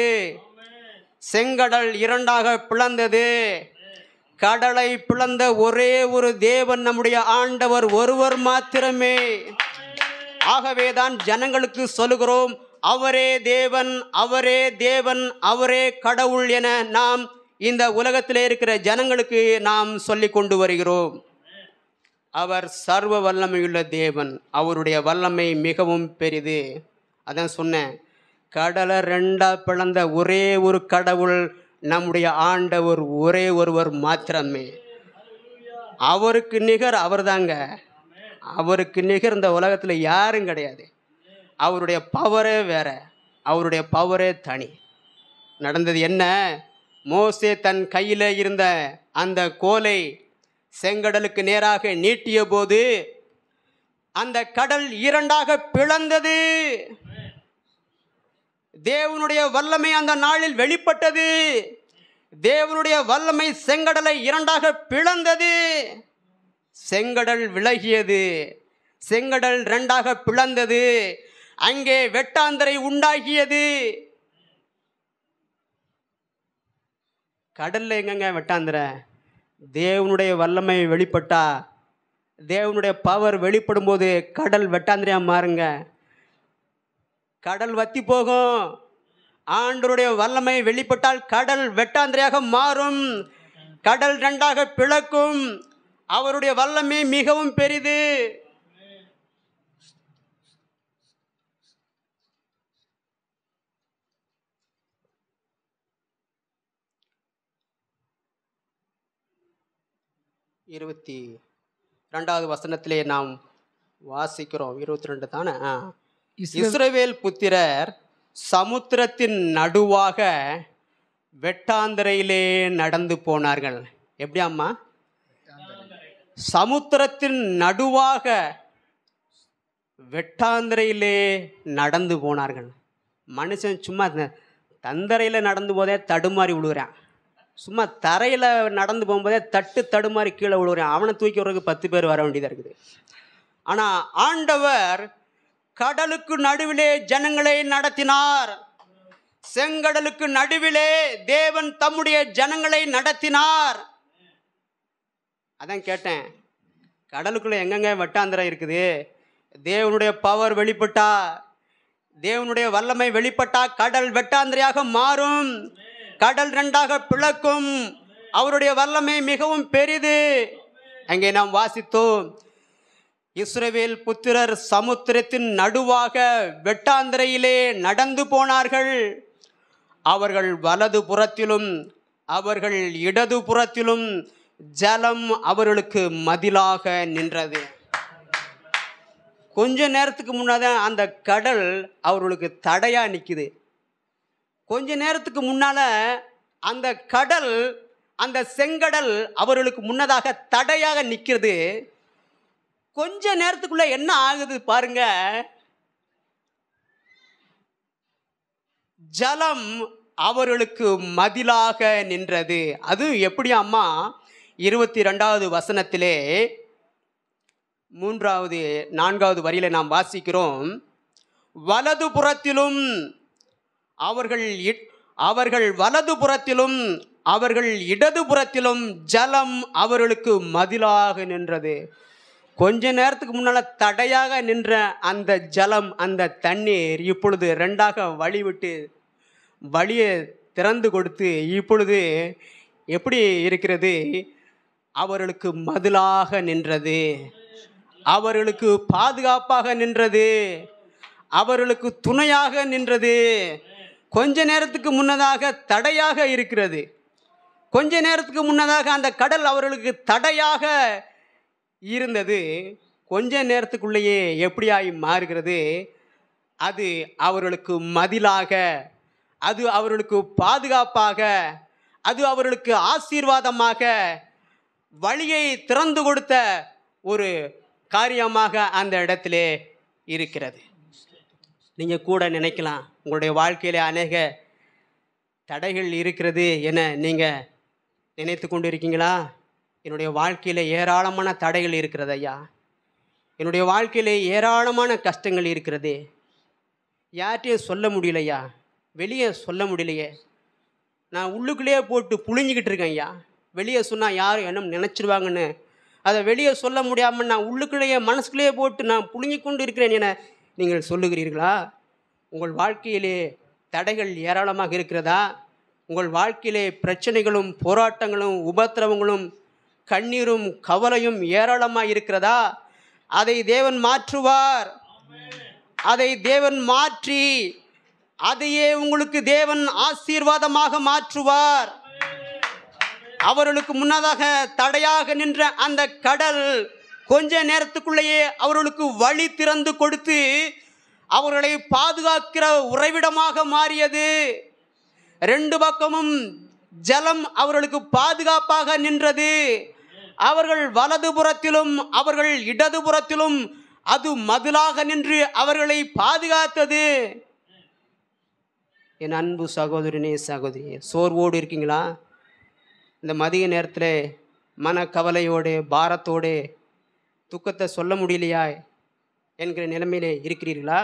Speaker 2: செங்கடல் இரண்டாக பிளந்தது. கடலை பிளந்த ஒரே ஒரு தேவன் நம்முடைய ஆண்டவர் ஒருவர் மாத்திரமே. ஆகவேதான் ஜனங்களுக்கு சொல்லுகிறோம், அவரே தேவன், அவரே தேவன், அவரே கடவுள் என நாம் இந்த உலகத்திலே இருக்கிற ஜனங்களுக்கு நாம் சொல்லி கொண்டு வருகிறோம். அவர் சர்வ வல்லமையுள்ள தேவன், அவருடைய வல்லமை மிகவும் பெரிது. அதான் சொன்னேன், கடலை ரெண்டா பிளந்த ஒரே ஒரு கடவுள் நம்முடைய ஆண்டவர் ஒரே ஒருவர் மாத்திரமே. அவருக்கு நிகர் அவர் தாங்க, அவருக்கு நிகர் இந்த உலகத்தில் யாரும் கிடையாது. அவருடைய பவரே வேற, அவருடைய பவரே தனி. நடந்தது என்ன? மோசே தன் கையில் இருந்த அந்த கோலை செங்கடலுக்கு நேராக நீட்டிய போது அந்த கடல் இரண்டாக பிளந்தது. தேவனுடைய வல்லமை அந்த நாளில் வெளிப்பட்டது. தேவனுடைய வல்லமை செங்கடலை இரண்டாக பிளந்தது. செங்கடல் விலகியது, செங்கடல் இரண்டாக பிளந்தது. அங்கே வெட்டாந்தரை உண்டாகியது. கடல்ல எங்கங்க வெட்டாந்தரை? தேவனுடைய வல்லமை வெளிப்பட்டா, தேவனுடைய பவர் வெளிப்படும் போது கடல் வெட்டாந்திரையா மாறுங்க. கடல் வத்தி போகும். ஆண்டவருடைய வல்லமை வெளிப்பட்டால் கடல் வெட்டாந்திரையாக மாறும், கடல் ரெண்டாக பிளக்கும். அவருடைய வல்லமை மிகவும் பெரிது. இருபத்தி 2வது வசனத்திலே நாம் வாசிக்கிறோம். 22 தானே? இஸ்ரவேல் புத்திரர் சமுத்திரத்தின் நடுவாக வெட்டாந்தரையிலே நடந்து போனார்கள். எப்படி அம்மா? சமுத்திரத்தின் நடுவாக வெட்டாந்தரையிலே நடந்து போனார்கள். மனுஷன் சும்மா தந்தரையில் நடந்து போதே தடுமாறி விழுகிறான், சும்மா தரையில் நடந்து போகும்போதே தடுமாறி கீழே விழுகிறான். அவனை தூக்கி விடுறதுக்கு 10 பேர் வர வேண்டியதாக இருக்குது. ஆனால் ஆண்டவர் கடலுக்கு நடுவிலே ஜனங்களை நடத்தினார். செங்கடலுக்கு நடுவிலே தேவன் தம்முடைய ஜனங்களை நடத்தினார். அதான் கேட்டேன், கடலுக்குள்ளே எங்கெங்க வெட்டாந்திரம் இருக்குது? தேவனுடைய பவர் வெளிப்பட்டா, தேவனுடைய வல்லமை வெளிப்பட்டா கடல் வெட்டாந்திரையாக மாறும், கடல் ரெண்டாக பிளக்கும். அவருடைய வல்லமை மிகவும் பெரிது. அங்கே நாம் வாசித்தோம், இஸ்ரவேல் புத்திரர் சமுத்திரத்தின் நடுவாக வெட்டாந்தரையிலே நடந்து போனார்கள். அவர்கள் வலது புறத்திலும் அவர்கள் இடது புறத்திலும் ஜலம் அவர்களுக்கு மதிலாக நின்றது. கொஞ்ச நேரத்துக்கு முன்னாதான் அந்த கடல் அவர்களுக்கு தடையா நிற்குது. கொஞ்ச நேரத்துக்கு முன்னால அந்த கடல், அந்த செங்கடல் அவர்களுக்கு முன்னதாக தடையாக நிற்கிறது. கொஞ்ச நேரத்துக்குள்ள என்ன ஆகுது பாருங்க, ஜலம் அவர்களுக்கு மதிலாக நின்றது. அது எப்படி அம்மா 22வது வசனத்திலே 3வது 4வது வரியில நாம் வாசிக்கிறோம். வலது புறத்திலும் அவர்கள் வலது புறத்திலும் அவர்கள் இடது புறத்திலும் ஜலம் அவர்களுக்கு மதிலாக நின்றது. கொஞ்ச நேரத்துக்கு முன்னால் தடையாக நின்ற அந்த ஜலம், அந்த தண்ணீர் இப்பொழுது ரெண்டாக வழிவிட்டு வழியை திறந்து கொடுத்து இப்பொழுது எப்படி இருக்கிறது? அவர்களுக்கு மதிலாக நின்றது, அவர்களுக்கு பாதுகாப்பாக நின்றது, அவர்களுக்கு துணையாக நின்றது. கொஞ்ச நேரத்துக்கு முன்னதாக தடையாக இருக்கிறது. கொஞ்ச நேரத்துக்கு முன்னதாக அந்த கடல் அவர்களுக்கு தடையாக இருந்தது. கொஞ்ச நேரத்துக்குள்ளேயே எப்படியாய் மாறுகிறது? அது அவர்களுக்கு மதிலாக, அது அவர்களுக்கு பாதுகாப்பாக, அது அவர்களுக்கு ஆசீர்வாதமாக வழியை திறந்து கொடுத்த ஒரு காரியமாக அந்த இடத்திலே இருக்கிறது. நீங்கள் கூட நினைக்கலாம், உங்களுடைய வாழ்க்கையில் அநேக தடைகள் இருக்கிறது என நீங்கள் நினைத்து கொண்டு இருக்கீங்களா? என்னுடைய வாழ்க்கையில் ஏராளமான தடைகள் இருக்கிறது ஐயா, என்னுடைய வாழ்க்கையில் ஏராளமான கஷ்டங்கள் இருக்கிறது. யார்கிட்டையும் சொல்ல முடியலையா, வெளியே சொல்ல முடியலையே. நான் உள்ளுக்குள்ளேயே போட்டு புழிஞ்சிக்கிட்டு இருக்கேன் ஐயா. வெளியே சொன்னால் யாரும் என்ன நினச்சிடுவாங்கன்னு அதை வெளியே சொல்ல முடியாமல் நான் உள்ளுக்குள்ளேயே மனசுக்குள்ளேயே போட்டு நான் புழுங்கி கொண்டு இருக்கிறேன் என நீங்கள் சொல்லுகிறீர்களா? உங்கள் வாழ்க்கையிலே தடைகள் ஏராளமாக இருக்கிறதா? உங்கள் வாழ்க்கையிலே பிரச்சனைகளும் போராட்டங்களும் உபத்திரவங்களும் கண்ணீரும் கவலையும் ஏராளமாக இருக்கிறதா? அதை தேவன் மாற்றுவார். அதை தேவன் மாற்றி அதையே உங்களுக்கு தேவன் ஆசீர்வாதமாக மாற்றுவார். அவர்களுக்கு முன்னதாக தடையாக நின்ற அந்த கடல் கொஞ்ச நேரத்துக்குள்ளேயே அவர்களுக்கு வழி திறந்து கொடுத்து அவர்களை பாதுகாக்கிற உறைவிடமாக மாறியது. ரெண்டு பக்கமும் ஜலம் அவர்களுக்கு பாதுகாப்பாக நின்றது. அவர்கள் வலதுபுறத்திலும் அவர்கள் இடதுபுறத்திலும் அது மதிலாக நின்று அவர்களை பாதுகாத்தது. என் அன்பு சகோதரனே சகோதரியே, சோர்வோடு இருக்கீங்களா? இந்த மதிய நேரத்தில் மனக்கவலையோடு பாரத்தோடு துக்கத்தை சொல்ல முடியலையா என்கிற நிலைமையிலே இருக்கிறீர்களா?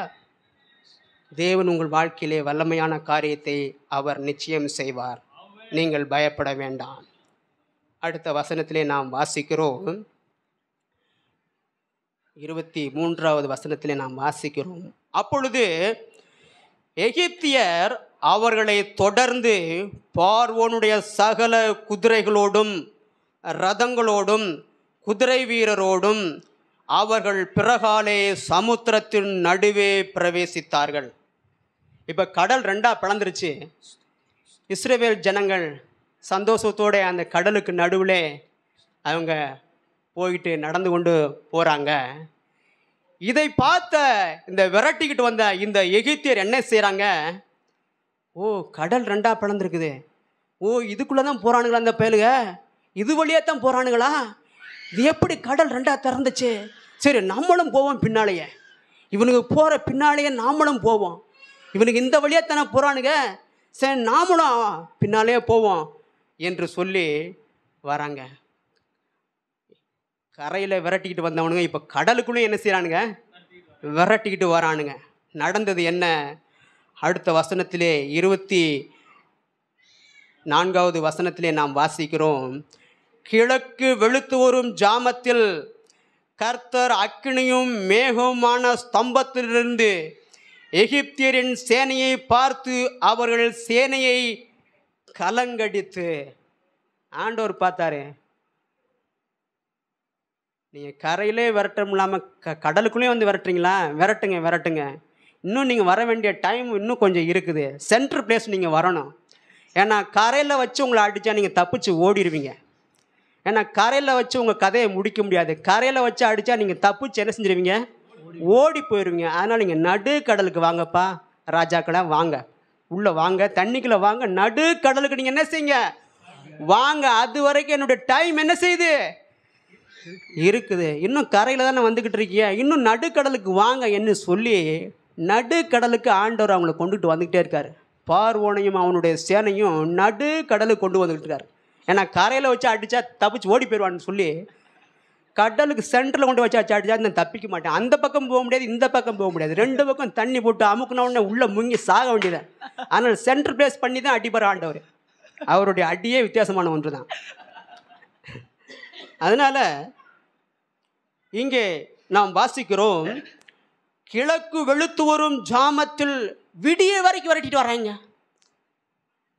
Speaker 2: தேவன் உங்கள் வாழ்க்கையிலே வல்லமையான காரியத்தை அவர் நிச்சயம் செய்வார். நீங்கள் பயப்பட வேண்டாம். அடுத்த வசனத்திலே நாம் வாசிக்கிறோம். 23வது வசனத்திலே நாம் வாசிக்கிறோம். அப்பொழுது எகிப்தியர் அவர்களை தொடர்ந்து பார்வோனுடைய சகல குதிரைகளோடும் ரதங்களோடும் குதிரை வீரரோடும் அவர்கள் பிறகாலே சமுத்திரத்தின் நடுவே பிரவேசித்தார்கள். இப்போ கடல் ரெண்டா பிளந்துருச்சு. இஸ்ரவேல் ஜனங்கள் சந்தோஷத்தோடு அந்த கடலுக்கு நடுவில் அவங்க போயிட்டு நடந்து கொண்டு போகிறாங்க. இதை பார்த்த இந்த விரட்டிக்கிட்டு வந்த இந்த எகிப்தியர் என்ன செய்கிறாங்க? ஓ, கடல் ரெண்டா பிளந்துருக்குது. ஓ, இதுக்குள்ளே தான் போகிறானுங்களா அந்த பயலுக? இது வழியாக தான் போகிறானுங்களா? இது எப்படி கடல் ரெண்டா திறந்துச்சு? சரி, நம்மளும் போவோம் பின்னாலேயே. இவனுக்கு போகிற பின்னாலேயே நாமளும் போவோம். இவனுக்கு இந்த வழியாக தானே போகிறானுங்க, சரி நாமளும் பின்னாலேயே போவோம் என்று சொல்லி வராங்க. கரையில் விரட்டிக்கிட்டு வந்தவனுங்க இப்போ கடலுக்குள்ளேயும் என்ன செய்கிறானுங்க? விரட்டிக்கிட்டு வரானுங்க. நடந்தது என்ன? அடுத்த வசனத்திலே 24வது வசனத்திலே நாம் வாசிக்கிறோம். கிழக்கு வெளுத்து வரும் ஜாமத்தில் கர்த்தர் அக்கினியும் மேகமான ஸ்தம்பத்திலிருந்து எகிப்தியரின் சேனையை பார்த்து அவர்கள் சேனையை கலங்கடித்து, ஆண்டவர் பார்த்தாரு, நீங்கள் கரையிலே விரட்டம் இல்லாமல் கடலுக்குள்ளேயும் வந்து விரட்டுறீங்களா? விரட்டுங்க விரட்டுங்க. இன்னும் நீங்கள் வர வேண்டிய டைம் இன்னும் கொஞ்சம் இருக்குது. சென்ட்ரு பிளேஸ் நீங்கள் வரணும். ஏன்னா கரையில் வச்சு உங்களை அடித்தா நீங்கள் தப்பிச்சு ஓடிடுவீங்க. ஏன்னா கரையில் வச்சு உங்கள் கதையை முடிக்க முடியாது. கரையில் வச்சு அடித்தா நீங்கள் தப்பிச்சு என்ன செஞ்சிருவீங்க? ஓடி போயிடுவீங்க. அதனால் நீங்கள் நடு கடலுக்கு வாங்கப்பா ராஜாக்களை, வாங்க உள்ளே வாங்க, தண்ணிக்குள்ளே வாங்க, நடு கடலுக்கு நீங்கள் என்ன செய்யுங்க? வாங்க. அது வரைக்கும் என்னுடைய டைம் என்ன செய்யுது? இருக்குது. இன்னும் கரையில் தானே வந்துக்கிட்டு இருக்கீங்க, இன்னும் நடுக்கடலுக்கு வாங்க என்று சொல்லி நடுக்கடலுக்கு ஆண்டவர் அவங்கள கொண்டுட்டு வந்துக்கிட்டே இருக்கார். பார்வோனையும் அவனுடைய சேனையும் நடுக்கடலுக்கு கொண்டு வந்துக்கிட்டு இருக்கார். ஏன்னா கரையில் வச்சு அடித்தா தப்பிச்சு ஓடி போயிடுவான்னு சொல்லி கடலுக்கு சென்டரில் கொண்டு வச்சு அடிச்சா நான் தப்பிக்க மாட்டேன். அந்த பக்கம் போக முடியாது, இந்த பக்கம் போக முடியாது. ரெண்டு பக்கம் தண்ணி போட்டு அமுக்குன உடனே உள்ளே முங்கி சாக வேண்டியது. அதனால் சென்டர் பிளேஸ் பண்ணி தான் அடிப்பார் ஆண்டவர். அவருடைய அடியே வித்தியாசமான ஒன்று தான். அதனால் இங்கே நாம் வாசிக்கிறோம், கிழக்கு வெளுத்து வரும் ஜாமத்தில் விடிய வரைக்கும் விரட்டிட்டு வராங்க.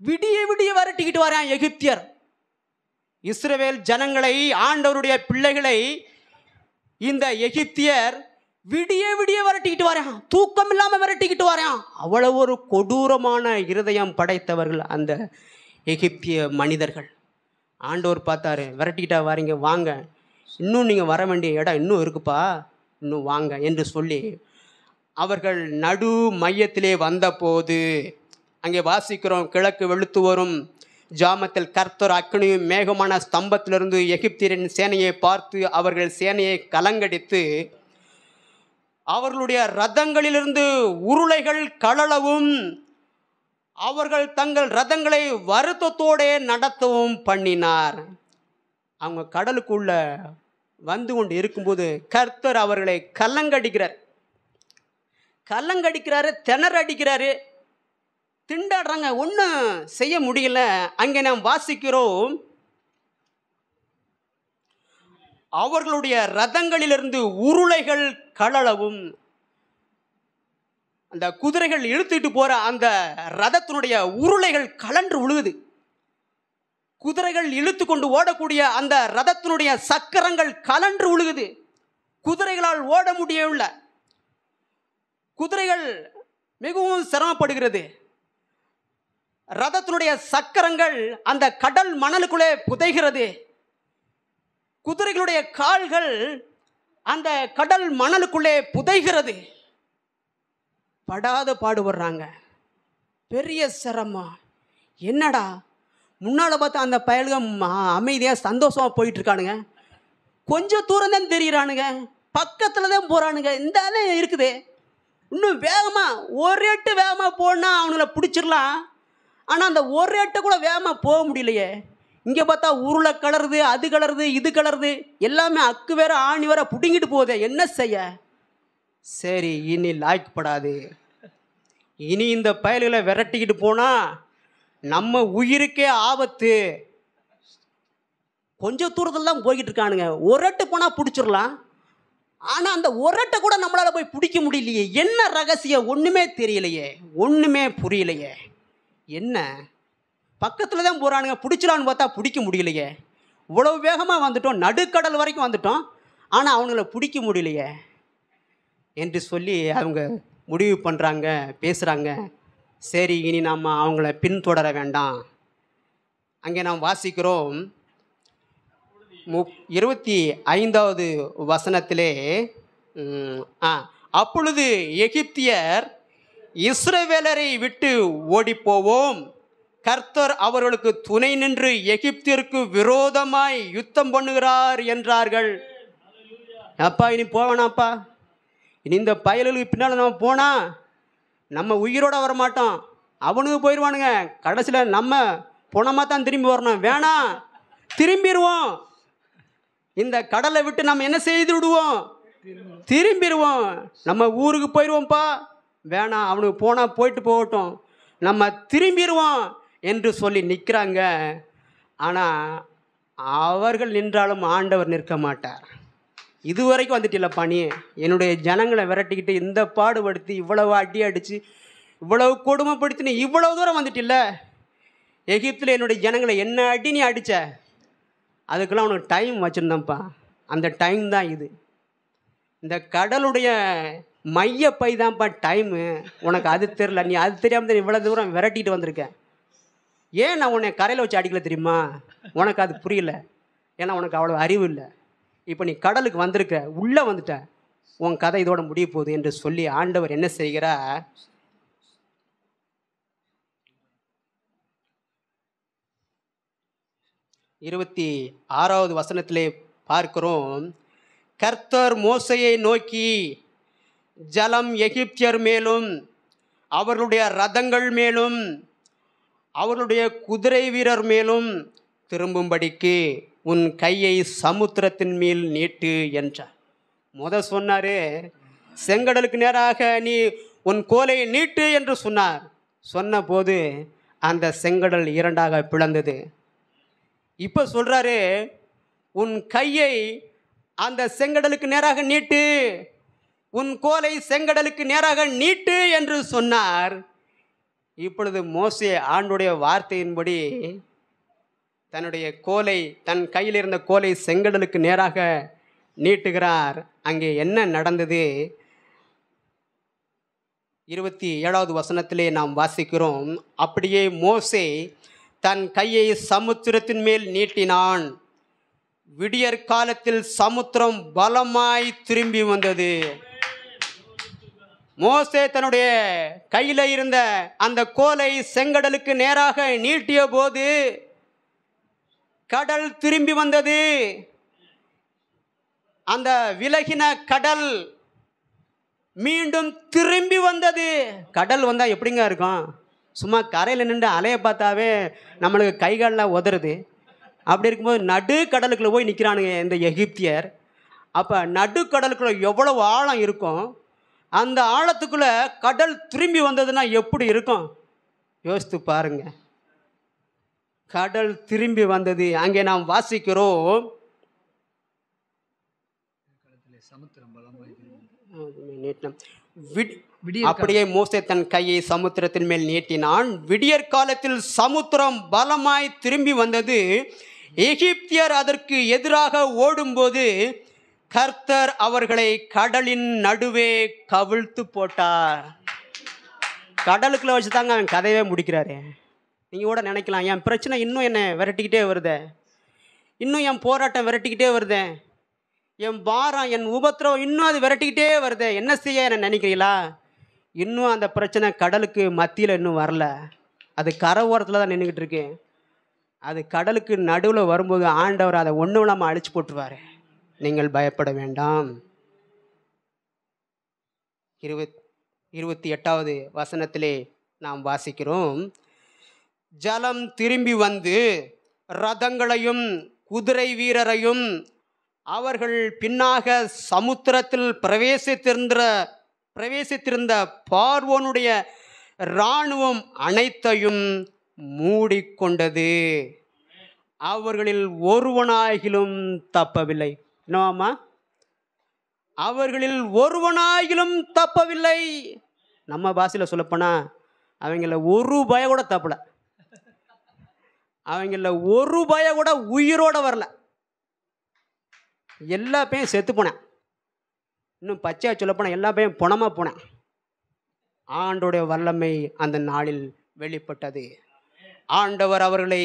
Speaker 2: விடிய விடிய விரட்டிக்கிட்டு வரான் எகிப்தியர். இஸ்ரவேல் ஜனங்களை, ஆண்டவருடைய பிள்ளைகளை இந்த எகிப்தியர் விடிய விடிய விரட்டிக்கிட்டு வரான். தூக்கம் இல்லாமல் விரட்டிக்கிட்டு வரான். அவ்வளவு ஒரு கொடூரமான இருதயம் படைத்தவர்கள் அந்த எகிப்திய மனிதர்கள். ஆண்டவர் பார்த்தாரு, விரட்டிக்கிட்டா வாரீங்க, வாங்க, இன்னும் நீங்கள் வர வேண்டிய இடம் இன்னும் இருக்குப்பா, இன்னும் வாங்க என்று சொல்லி அவர்கள் நடு மையத்திலே வந்தபோது அங்கே வாசிக்கிறோம், கிழக்கு வெளுத்து வரும் ஜாமத்தில் கர்த்தர் அக்கினியும் மேகமான ஸ்தம்பத்திலிருந்து எகிப்தியரின் சேனையை பார்த்து அவர்கள் சேனையை கலங்கடித்து அவர்களுடைய ரதங்களிலிருந்து உருளைகள் கழலவும் அவர்கள் தங்கள் ரதங்களை வருத்தத்தோடே நடத்தவும் பண்ணினார். அவங்க கடலுக்குள்ள வந்து கொண்டு இருக்கும்போது கர்த்தர் அவர்களை கல்லங்கடிக்கிறாரு, திணற அடிக்கிறாரு, திண்டாடுறாங்க, ஒன்றும் செய்ய முடியல. அங்கே நாம் வாசிக்கிறோம், அவர்களுடைய ரதங்களிலிருந்து உருளைகள் கழலவும், அந்த குதிரைகள் இழுத்துட்டு போற அந்த ரதத்தினுடைய உருளைகள் கலன்று விழுகுது. குதிரைகள் இழுத்து கொண்டு ஓடக்கூடிய அந்த ரதத்தினுடைய சக்கரங்கள் கலன்று விழுகுது. குதிரைகளால் ஓட முடியவில்லை. குதிரைகள் மிகவும் சிரமப்படுகிறது. ரதத்தினுடைய சக்கரங்கள் அந்த கடல் மணலுக்குள்ளே புதைகிறது. குதிரைகளுடைய கால்கள் அந்த கடல் மணலுக்குள்ளே புதைகிறது. படாத பாடுபடுறாங்க. பெரிய சிரமம். என்னடா, முன்னால் பார்த்தா அந்த பயல்கள் அமைதியாக சந்தோஷமாக போயிட்டு இருக்கானுங்க, கொஞ்சம் தூரம் தான் தெரிகிறானுங்க, பக்கத்தில் தான் போகிறானுங்க, இந்த இருக்குது. இன்னும் வேகமாக ஒரு எட்டு வேகமாக போனால் அவங்கள பிடிச்சிடலாம். ஆனால் அந்த ஒரு எட்டு கூட வேகமாக போக முடியலையே. இங்கே பார்த்தா உருளை கலருது, அது கலருது, இது கலருது, எல்லாமே அக்கு வேற ஆணி வேற பிடுங்கிட்டு போகுது. என்ன செய்ய? சரி, இனி லாய்க்கப்படாது. இனி இந்த பயல்களை விரட்டிக்கிட்டு போனால் நம்ம உயிருக்கே ஆபத்து. கொஞ்சம் தூரத்தில் தான் போய்கிட்டு இருக்கானுங்க, ஒரு எட்டு போனால் பிடிச்சிடலாம். ஆனால் அந்த ஒரட்டை கூட நம்மளால் போய் பிடிக்க முடியலையே. என்ன ரகசியம்? ஒன்றுமே தெரியலையே, ஒன்றுமே புரியலையே. என்ன, பக்கத்தில் தான் போகிறானுங்க, பிடிச்சிடலான்னு பார்த்தா பிடிக்க முடியலையே. இவ்வளவு வேகமாக வந்துட்டோம், நடுக்கடல் வரைக்கும் வந்துட்டோம், ஆனால் அவங்கள பிடிக்க முடியலையே என்று சொல்லி அவங்க முடிவு பண்ணுறாங்க, பேசுகிறாங்க. சரி, இனி நம்ம அவங்கள பின்தொடர வேண்டாம். அங்கே நாம் வாசிக்கிறோம் 25வது வசனத்திலே, அப்பொழுது எகிப்தியர் இஸ்ரவேலரை விட்டு ஓடிப்போவோம், கர்த்தர் அவர்களுக்கு துணை நின்று எகிப்தியருக்கு விரோதமாய் யுத்தம் பண்ணுகிறார் என்றார்கள். அப்பா, இனி போவேனாப்பா, இனி இந்த பயலுக்கு பின்னால் நம்ம போனால் நம்ம உயிரோட வரமாட்டோம், அவனுக்கு போயிடுவானுங்க, கடைசியில் நம்ம போனமா தான் திரும்பி வரணும். வேணாம், திரும்பிடுவோம், இந்த கடலை விட்டு நம்ம என்ன செய்து விடுவோம்? திரும்பிடுவோம், நம்ம ஊருக்கு போயிடுவோம்ப்பா. வேணாம், அவனுக்கு போனால் போயிட்டு போகட்டும், நம்ம திரும்பிடுவோம் என்று சொல்லி நிற்கிறாங்க. ஆனால் அவர்கள் நின்றாலும் ஆண்டவர் நிற்க மாட்டார். இதுவரைக்கும் வந்துட்டில்லப்பா, நீ என்னுடைய ஜனங்களை விரட்டிக்கிட்டு இந்த பாடுபடுத்தி இவ்வளவு அடி அடித்து இவ்வளவு கொடுமைப்படுத்தி நீ இவ்வளவு தூரம் வந்துட்டில்ல, எகிப்தில் என்னுடைய ஜனங்களை என்ன அடி நீ அடித்த, அதுக்கெல்லாம் உனக்கு டைம் வச்சுருந்தேன்ப்பா, அந்த டைம் தான் இது. இந்த கடலுடைய மையப்பை தான்ப்பா டைமு. உனக்கு அது தெரில, நீ அது தெரியாமல் தான் இவ்வளோ தூரம் விரட்டிட்டு வந்திருக்க. ஏன் நான் உன்னை கரையில் வச்சு அடிக்கல தெரியுமா? உனக்கு அது புரியல, ஏன்னா உனக்கு அவ்வளோ அறிவு இல்லை. இப்போ நீ கடலுக்கு வந்திருக்க, உள்ளே வந்துட்ட, உன் கதை இதோட முடிய போகுது என்று சொல்லி ஆண்டவர் என்ன செய்கிறார்? 26வது வசனத்திலே பார்க்கிறோம், கர்த்தர் மோசையை நோக்கி, ஜலம் எகிப்தியர் மேலும் அவர்களுடைய ரதங்கள் மேலும் அவர்களுடைய குதிரை வீரர் மேலும் திரும்பும்படிக்கு உன் கையை சமுத்திரத்தின் மேல் நீட்டு என்றார். சொன்னார், செங்கடலுக்கு நேராக நீ உன் கோலை நீட்டு என்று சொன்னார். சொன்ன போது அந்த செங்கடல் இரண்டாக பிளந்தது. இப்போ சொல்கிறாரு, உன் கையை அந்த செங்கடலுக்கு நேராக நீட்டு, உன் கோலை செங்கடலுக்கு நேராக நீட்டு என்று சொன்னார். இப்பொழுது மோசே ஆண்டுடைய வார்த்தையின்படி தன்னுடைய கோலை, தன் கையில் இருந்த கோலை செங்கடலுக்கு நேராக நீட்டுகிறார். அங்கே என்ன நடந்தது? 27வது வசனத்திலே நாம் வாசிக்கிறோம், அப்படியே மோசே தன் கையை சமுத்திரத்தின் மேல் நீட்டினான். விடியற் காலத்தில் சமுத்திரம் பலமாய் திரும்பி வந்தது. மோசே தன்னுடைய கையில் இருந்த அந்த கோலை செங்கடலுக்கு நேராக நீட்டிய போது கடல் திரும்பி வந்தது. அந்த விலகின கடல் மீண்டும் திரும்பி வந்தது. கடல் வந்தால் எப்படிங்க இருக்கும்? சும்மா கரையில் நின்று அலையை பார்த்தாவே நம்மளுக்கு கைகாலெலாம் உதறுது. அப்படி இருக்கும்போது நடு கடலுக்குள்ளே போய் நிற்கிறானுங்க இந்த எகிப்தியர். அப்போ நடு கடலுக்குள்ளே எவ்வளவு ஆழம் இருக்கும்? அந்த ஆழத்துக்குள்ளே கடல் திரும்பி வந்ததுன்னா எப்படி இருக்கும்? யோசித்து பாருங்க. கடல் திரும்பி வந்தது. அங்கே நாம் வாசிக்கிறோம், அப்படியே மோசே தன் கையை சமுத்திரத்தின் மேல் நீட்டினான். விடியற் காலத்தில் சமுத்திரம் பலமாய் திரும்பி வந்தது. எகிப்தியர் அதற்கு எதிராக ஓடும்போது கர்த்தர் அவர்களை கடலின் நடுவே கவிழ்த்து போட்டார். கடலுக்குள்ள வச்சு தாங்க அவன் கதையவே முடிக்கிறாரு. நீங்கள் கூட நினைக்கலாம், என் பிரச்சனை இன்னும் என்னை விரட்டிக்கிட்டே வருதே, இன்னும் என் போராட்டம் விரட்டிக்கிட்டே வருதே, என் பாரம், என் உபத்திரவம் இன்னும் அது விரட்டிக்கிட்டே வருதே, என்ன செய்ய என்ன நினைக்கிறீங்களா? இன்னும் அந்த பிரச்சனை கடலுக்கு மத்தியில் இன்னும் வரல. அது கரை ஓரத்தில் தான் நின்றுக்கிட்டு இருக்கு. அது கடலுக்கு நடுவில் வரும்போது ஆண்டவர் அதை ஒன்றும் இல்லாமல் அழிச்சு போட்டுருவார். நீங்கள் பயப்பட வேண்டாம். 28வது வசனத்திலே நாம் வாசிக்கிறோம், ஜலம் திரும்பி வந்து ரதங்களையும் குதிரை வீரரையும் அவர்கள் பின்னாக சமுத்திரத்தில் பிரவேசித்திருந்த பார்வோனுடைய இராணுவம் அனைத்தையும் மூடிக்கொண்டது. அவர்களில் ஒருவனாகிலும் தப்பவில்லை. என்னவாமா? அவர்களில் ஒருவனாகிலும் தப்பவில்லை. நம்ம பாஷையில் சொல்லப்போனால் அவங்கள ஒரு பய கூட தப்பல, அவங்கள ஒரு பய கூட உயிரோட வரல. எல்லா பையன் செத்து போனேன். இன்னும் பச்சையாக சொல்லப்போனால் எல்லா பையன் புணமாக போனேன். ஆண்டோடைய வல்லமை அந்த நாளில் வெளிப்பட்டது. ஆண்டவர் அவர்களை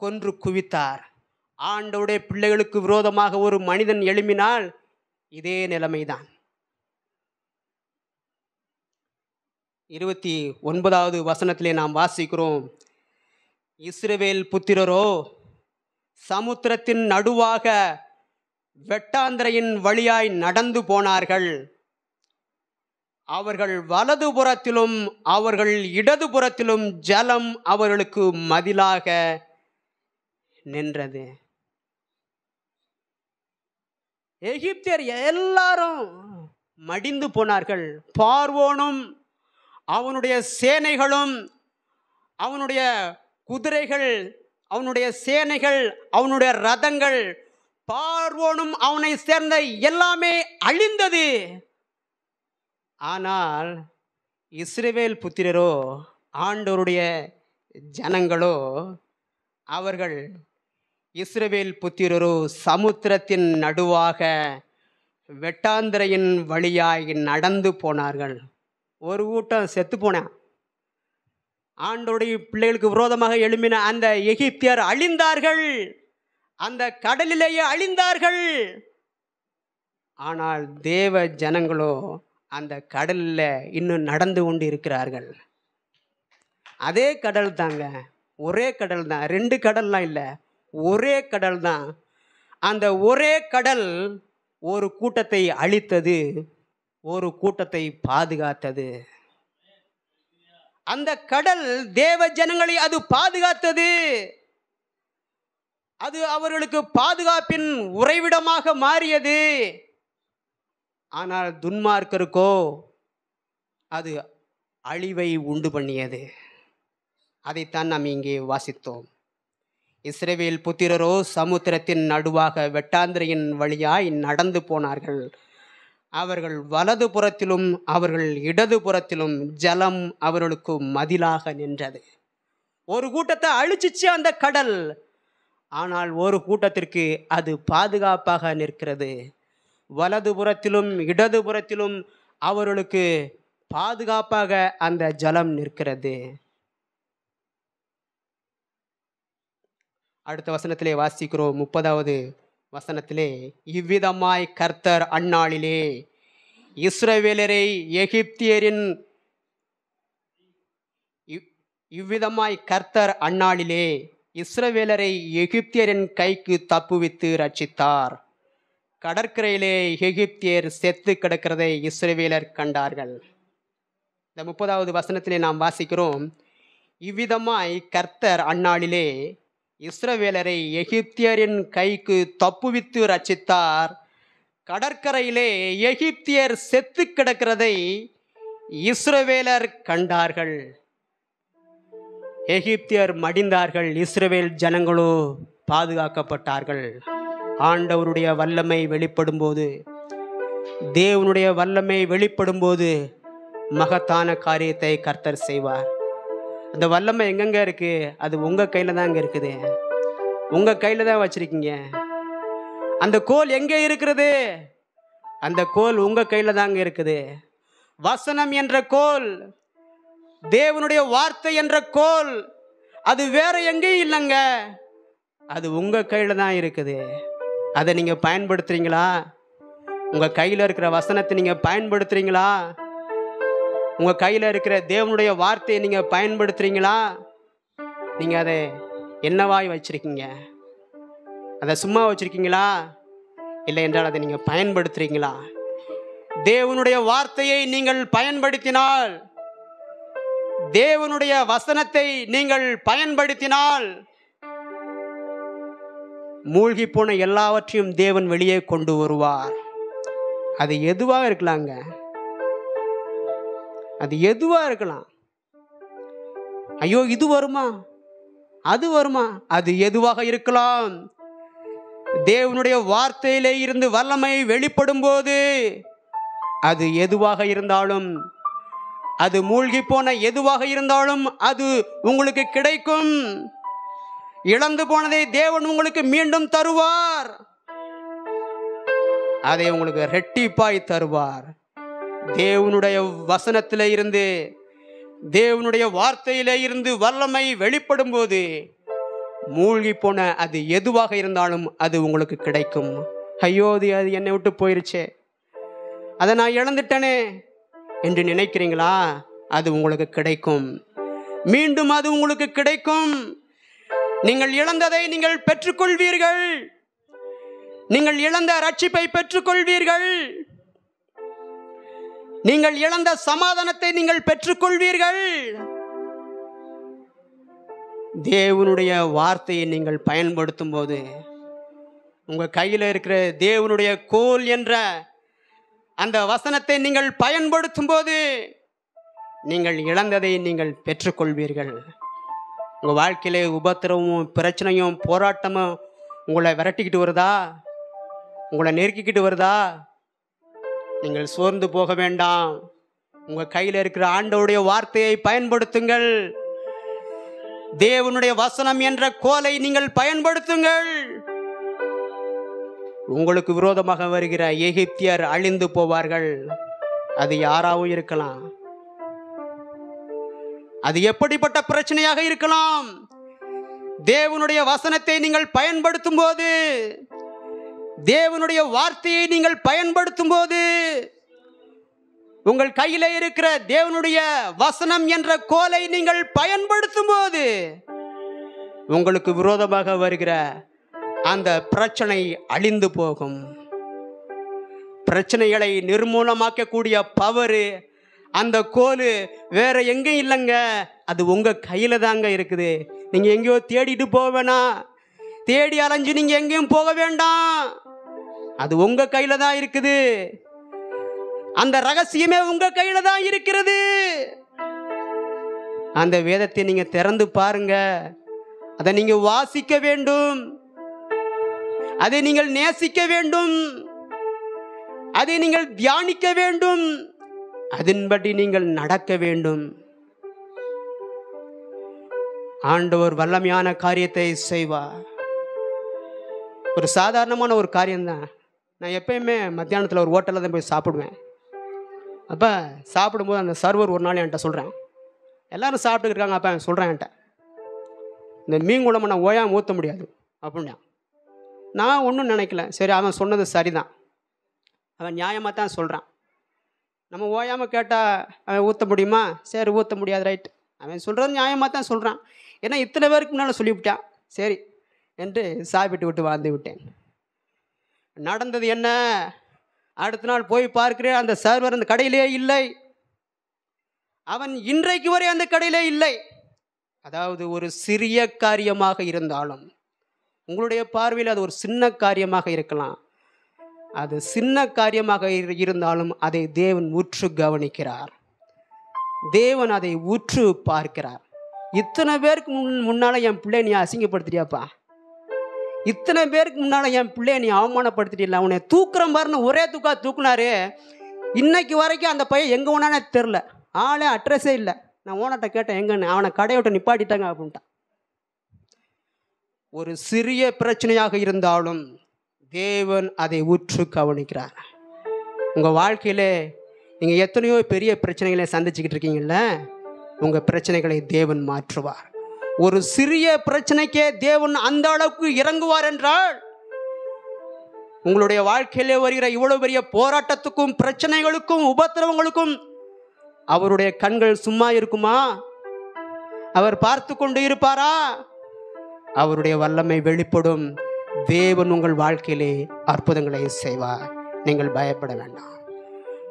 Speaker 2: கொன்று குவித்தார். ஆண்டவருடைய பிள்ளைகளுக்கு விரோதமாக ஒரு மனிதன் எழும்பினால் இதே நிலைமைதான். 29வது வசனத்திலே நாம் வாசிக்கிறோம், இஸ்ரவேல் புத்திரரோ சமுத்திரத்தின் நடுவாக வெட்டாந்தரையின் வழியாய் நடந்து போனார்கள். அவர்கள் வலதுபுறத்திலும் அவர்கள் இடதுபுறத்திலும் ஜலம் அவர்களுக்கு மதிலாக நின்றது. எகிப்தியர் எல்லாரும் மடிந்து போனார்கள். பார்வோனும் அவனுடைய சேனைகளும் அவனுடைய குதிரைகள், அவனுடைய சேனைகள், அவனுடைய ரதங்கள், பார்வோனும் அவனை சேர்ந்த எல்லாமே அழிந்தது. ஆனால் இஸ்ரவேல் புத்திரரோ, ஆண்டவருடைய ஜனங்களோ, அவர்கள் இஸ்ரவேல் புத்திரரோ சமுத்திரத்தின் நடுவாக வெட்டாந்திரையின் வழியாய் நடந்து போனார்கள். ஒரு கூட்டம் செத்து போனான். ஆண்டோடைய பிள்ளைகளுக்கு விரோதமாக எழும்பின அந்த எகிப்தியர் அழிந்தார்கள், அந்த கடலிலேயே அழிந்தார்கள். ஆனால் தேவ ஜனங்களோ அந்த கடலில் இன்னும் நடந்து கொண்டு இருக்கிறார்கள். அதே கடல் தாங்க, ஒரே கடல் தான், 2 கடல்லாம் இல்லை, ஒரே கடல் தான். அந்த ஒரே கடல் ஒரு கூட்டத்தை அழித்தது, ஒரு கூட்டத்தை பாதுகாத்தது. அந்த கடல் தேவ ஜனங்களை அது பாதுகாத்தது. அது அவர்களுக்கு பாதுகாப்பின் உறைவிடமாக மாறியது. ஆனால் துன்மார்க்கருக்கோ அது அழிவை உண்டு பண்ணியது. அதைத்தான் நாம் இங்கே வாசித்தோம். இஸ்ரவேல் புத்திரரோ சமுத்திரத்தின் நடுவாக வெட்டாந்திரையின் வழியாய் நடந்து போனார்கள். அவர்கள் வலது புறத்திலும் அவர்கள் இடது புறத்திலும் ஜலம் அவர்களுக்கு மதிலாக நின்றது. ஒரு கூட்டத்தை அழிச்சிச்சு அந்த கடல், ஆனால் ஒரு கூட்டத்திற்கு அது பாதுகாப்பாக நிற்கிறது. வலது புறத்திலும் இடது புறத்திலும் அவர்களுக்கு பாதுகாப்பாக அந்த ஜலம் நிற்கிறது. அடுத்த வசனத்திலே வாசிக்கிறோம். 30வது வசனத்திலே, இவ்விதமாய் கர்த்தர் அந்நாளிலே இஸ்ரவேலரை எகிப்தியரின் இவ்விதமாய் கர்த்தர் அந்நாளிலே இஸ்ரவேலரை எகிப்தியரின் கைக்கு தப்புவித்து ரட்சித்தார். கடற்கரையிலே எகிப்தியர் செத்து கிடக்கிறதை இஸ்ரவேலர் கண்டார்கள். இந்த 30வது வசனத்திலே நாம் வாசிக்கிறோம், இவ்விதமாய் கர்த்தர் அந்நாளிலே இஸ்ரவேலரை எகிப்தியரின் கைக்கு தப்புவித்து ரட்சித்தார். கடற்கரையிலே எகிப்தியர் செத்து கிடக்கிறதை இஸ்ரவேலர் கண்டார்கள். எகிப்தியர் மடிந்தார்கள், இஸ்ரவேல் ஜனங்களோ பாதுகாக்கப்பட்டார்கள். ஆண்டவருடைய வல்லமை வெளிப்படும் போது, தேவனுடைய வல்லமை வெளிப்படும் போது மகத்தான காரியத்தை கர்த்தர் செய்வார். அந்த வல்லமை எங்கெங்க இருக்கு? அது உங்க கையில தான் அங்க இருக்குது, உங்க கையில தான் வச்சிருக்கீங்க. அந்த கோல் எங்கே இருக்கிறது? அந்த கோல் உங்க கையில தாங்க இருக்குது. வசனம் என்ற கோல், தேவனுடைய வார்த்தை என்ற கோல், அது வேற எங்கேயும் இல்லைங்க, அது உங்க கையில தான் இருக்குது. அதை நீங்க பயன்படுத்துறீங்களா? உங்க கையில இருக்கிற வசனத்தை நீங்க பயன்படுத்துறீங்களா? உங்க கையில இருக்கிற தேவனுடைய வார்த்தையை நீங்க பயன்படுத்துறீங்களா? நீங்க அதை என்னவாய் வச்சிருக்கீங்க? அதை சும்மா வச்சிருக்கீங்களா? இல்லை என்றால் அதை நீங்க பயன்படுத்துறீங்களா? தேவனுடைய வார்த்தையை நீங்கள் பயன்படுத்தினால், தேவனுடைய வசனத்தை நீங்கள் பயன்படுத்தினால், மூழ்கி போன எல்லாவற்றையும் தேவன் வெளியே கொண்டு வருவார். அது எதுவாக இருக்கலாங்க, அது எதுவா இருக்கலாம். ஐயோ இது வருமா, அது வருமா, அது எதுவாக இருக்கலாம். தேவனுடைய வார்த்தையிலே இருந்து வல்லமை வெளிப்படும் போது, அது எதுவாக இருந்தாலும், அது மூழ்கி போன எதுவாக இருந்தாலும் அது உங்களுக்கு கிடைக்கும். இழந்து போனதை தேவன் உங்களுக்கு மீண்டும் தருவார். அதை உங்களுக்கு ரெட்டிப்பாய் தருவார். தேவனுடைய வசனத்திலே இருந்து, தேவனுடைய வார்த்தையிலே இருந்து வல்லமை வெளிப்படும் போது, மூழ்கி போன அது எதுவாக இருந்தாலும் அது உங்களுக்கு கிடைக்கும். ஐயோ அது என்னை விட்டு போயிருச்சே, அதை நான் இழந்துட்டேனே என்று நினைக்கிறீங்களா? அது உங்களுக்கு கிடைக்கும். மீண்டும் அது உங்களுக்கு கிடைக்கும். நீங்கள் இழந்ததை நீங்கள் பெற்றுக்கொள்வீர்கள். நீங்கள் இழந்த ரட்சிப்பை பெற்றுக்கொள்வீர்கள். நீங்கள் இழந்த சமாதானத்தை நீங்கள் பெற்றுக்கொள்வீர்கள். தேவனுடைய வார்த்தையை நீங்கள் பயன்படுத்தும் போது, உங்க கையில் இருக்கிற தேவனுடைய கோல் என்ற அந்த வசனத்தை நீங்கள் பயன்படுத்தும் போது, நீங்கள் இழந்ததை நீங்கள் பெற்றுக்கொள்வீர்கள். உங்க வாழ்க்கையிலே உபத்திரமும் பிரச்சனையும் போராட்டமும் உங்களை விரட்டிக்கிட்டு வருதா, உங்களை நெருக்கிக்கிட்டு வருதா? நீங்கள் சோர்ந்து போக வேண்டாம். உங்க கையில் இருக்கிற ஆண்டவருடைய வார்த்தையை பயன்படுத்துங்கள். தேவனுடைய வசனம் என்ற கோலை நீங்கள் பயன்படுத்துங்கள். உங்களுக்கு விரோதமாக வருகிற எகிப்தியர் அழிந்து போவார்கள். அது யாராவும் இருக்கலாம், அது எப்படிப்பட்ட பிரச்சனையாக இருக்கலாம். தேவனுடைய வசனத்தை நீங்கள் பயன்படுத்தும் போது, தேவனுடைய வார்த்தையை நீங்கள் பயன்படுத்தும் போது, உங்கள் கையில இருக்கிற தேவனுடைய வசனம் என்ற கோலை நீங்கள் பயன்படுத்தும் போது, உங்களுக்கு விரோதமாக வருகிற அந்த பிரச்சனை அழிந்து போகும். பிரச்சனைகளை நிர்மூலமாக்கக்கூடிய பவர் அந்த கோல் வேற எங்கேயும் இல்லைங்க, அது உங்க கையில தாங்க இருக்குது. நீங்க எங்கேயோ தேடிட்டு போக வேணாம், தேடி அலைஞ்சு நீங்க எங்கேயும் போக வேண்டாம், அது உங்க கையில தான் இருக்குது. அந்த ரகசியமே உங்க கையில தான் இருக்கிறது. அந்த வேதத்தை நீங்க திறந்து பாருங்க, அதை நீங்க வாசிக்க வேண்டும், அதை நீங்கள் நேசிக்க வேண்டும், அதை நீங்கள் தியானிக்க வேண்டும், அதன்படி நீங்கள் நடக்க வேண்டும். ஆண்டவர் வல்லமையான காரியத்தை செய்வார். ஒரு சாதாரணமான ஒரு காரியம்தான். நான் எப்பயுமே மத்தியானத்தில் ஒரு ஹோட்டலில் தான் போய் சாப்பிடுவேன். அப்போ சாப்பிடும்போது அந்த சர்வர் ஒரு நாள் என்கிட்ட சொல்கிறேன், எல்லோரும் சாப்பிட்டு இருக்காங்க, அப்போ சொல்கிறேன் என்கிட்ட, இந்த மீன் குழம்பு நான் ஓயாமல் ஊற்ற முடியாது அப்படின்னா. நான் ஒன்றும் நினைக்கல, சரி அவன் சொன்னது சரிதான், அவன் நியாயமாக தான் சொல்கிறான், நம்ம ஓயாமல் கேட்டால் அவன் ஊற்ற முடியுமா, சரி ஊற்ற முடியாது, ரைட், அவன் சொல்கிறது நியாயமாக தான் சொல்கிறான், ஏன்னா இத்தனை பேருக்கு முன்னால் சொல்லிவிட்டான், சரி என்று சாப்பிட்டு விட்டு வாழ்ந்து விட்டேன். நடந்தது என்ன, அடுத்த நாள் போய் பார்க்கிறேன், அந்த சர்வர் அந்த கடையிலே இல்லை. அவன் இன்றைக்கு வரை அந்த கடையிலே இல்லை. அதாவது ஒரு சிறிய காரியமாக இருந்தாலும், உங்களுடைய பார்வையில் அது ஒரு சின்ன காரியமாக இருக்கலாம், அது சின்ன காரியமாக இருந்தாலும் அதை தேவன் உற்று கவனிக்கிறார், தேவன் அதை உற்று பார்க்கிறார். இத்தனை பேருக்கு முன்னால் என் பிள்ளை நீ அசிங்கப்படுத்திட்டியாப்பா, இத்தனை பேருக்கு முன்னால் என் பிள்ளைய நீ அவமானப்படுத்திட்டில்ல, அவனை தூக்குறம் பாருன்னு ஒரே தூக்குனாரு. இன்னைக்கு வரைக்கும் அந்த பையன் எங்கே ஓனானே தெரில, ஆளே அட்ரஸே இல்லை. நான் ஓனர்கிட்ட கேட்டேன் எங்கன்னு, அவனை கடையை விட்டு நிப்பாட்டிட்டாங்க அப்படின்ட்டான். ஒரு சிறிய பிரச்சனையாக இருந்தாலும் தேவன் அதை உற்று கவனிக்கிறார். உங்கள் வாழ்க்கையில் நீங்கள் எத்தனையோ பெரிய பிரச்சனைகளை சந்திச்சுக்கிட்டு இருக்கீங்கல்ல, உங்கள் பிரச்சனைகளை தேவன் மாற்றுவார். ஒரு சிறிய பிரச்சனைக்கே தேவன் அந்த அளவுக்கு இறங்குவார் என்றால், உங்களுடைய வாழ்க்கையிலே வருகிற இவ்வளவு பெரிய போராட்டத்துக்கும் பிரச்சனைகளுக்கும் உபத்திரவங்களுக்கும் அவருடைய கண்கள் சும்மா இருக்குமா? அவர் பார்த்து கொண்டு இருப்பாரா? அவருடைய வல்லமை வெளிப்படும். தேவன் உங்கள் வாழ்க்கையிலே அற்புதங்களை செய்வார். நீங்கள் பயப்பட வேண்டாம்.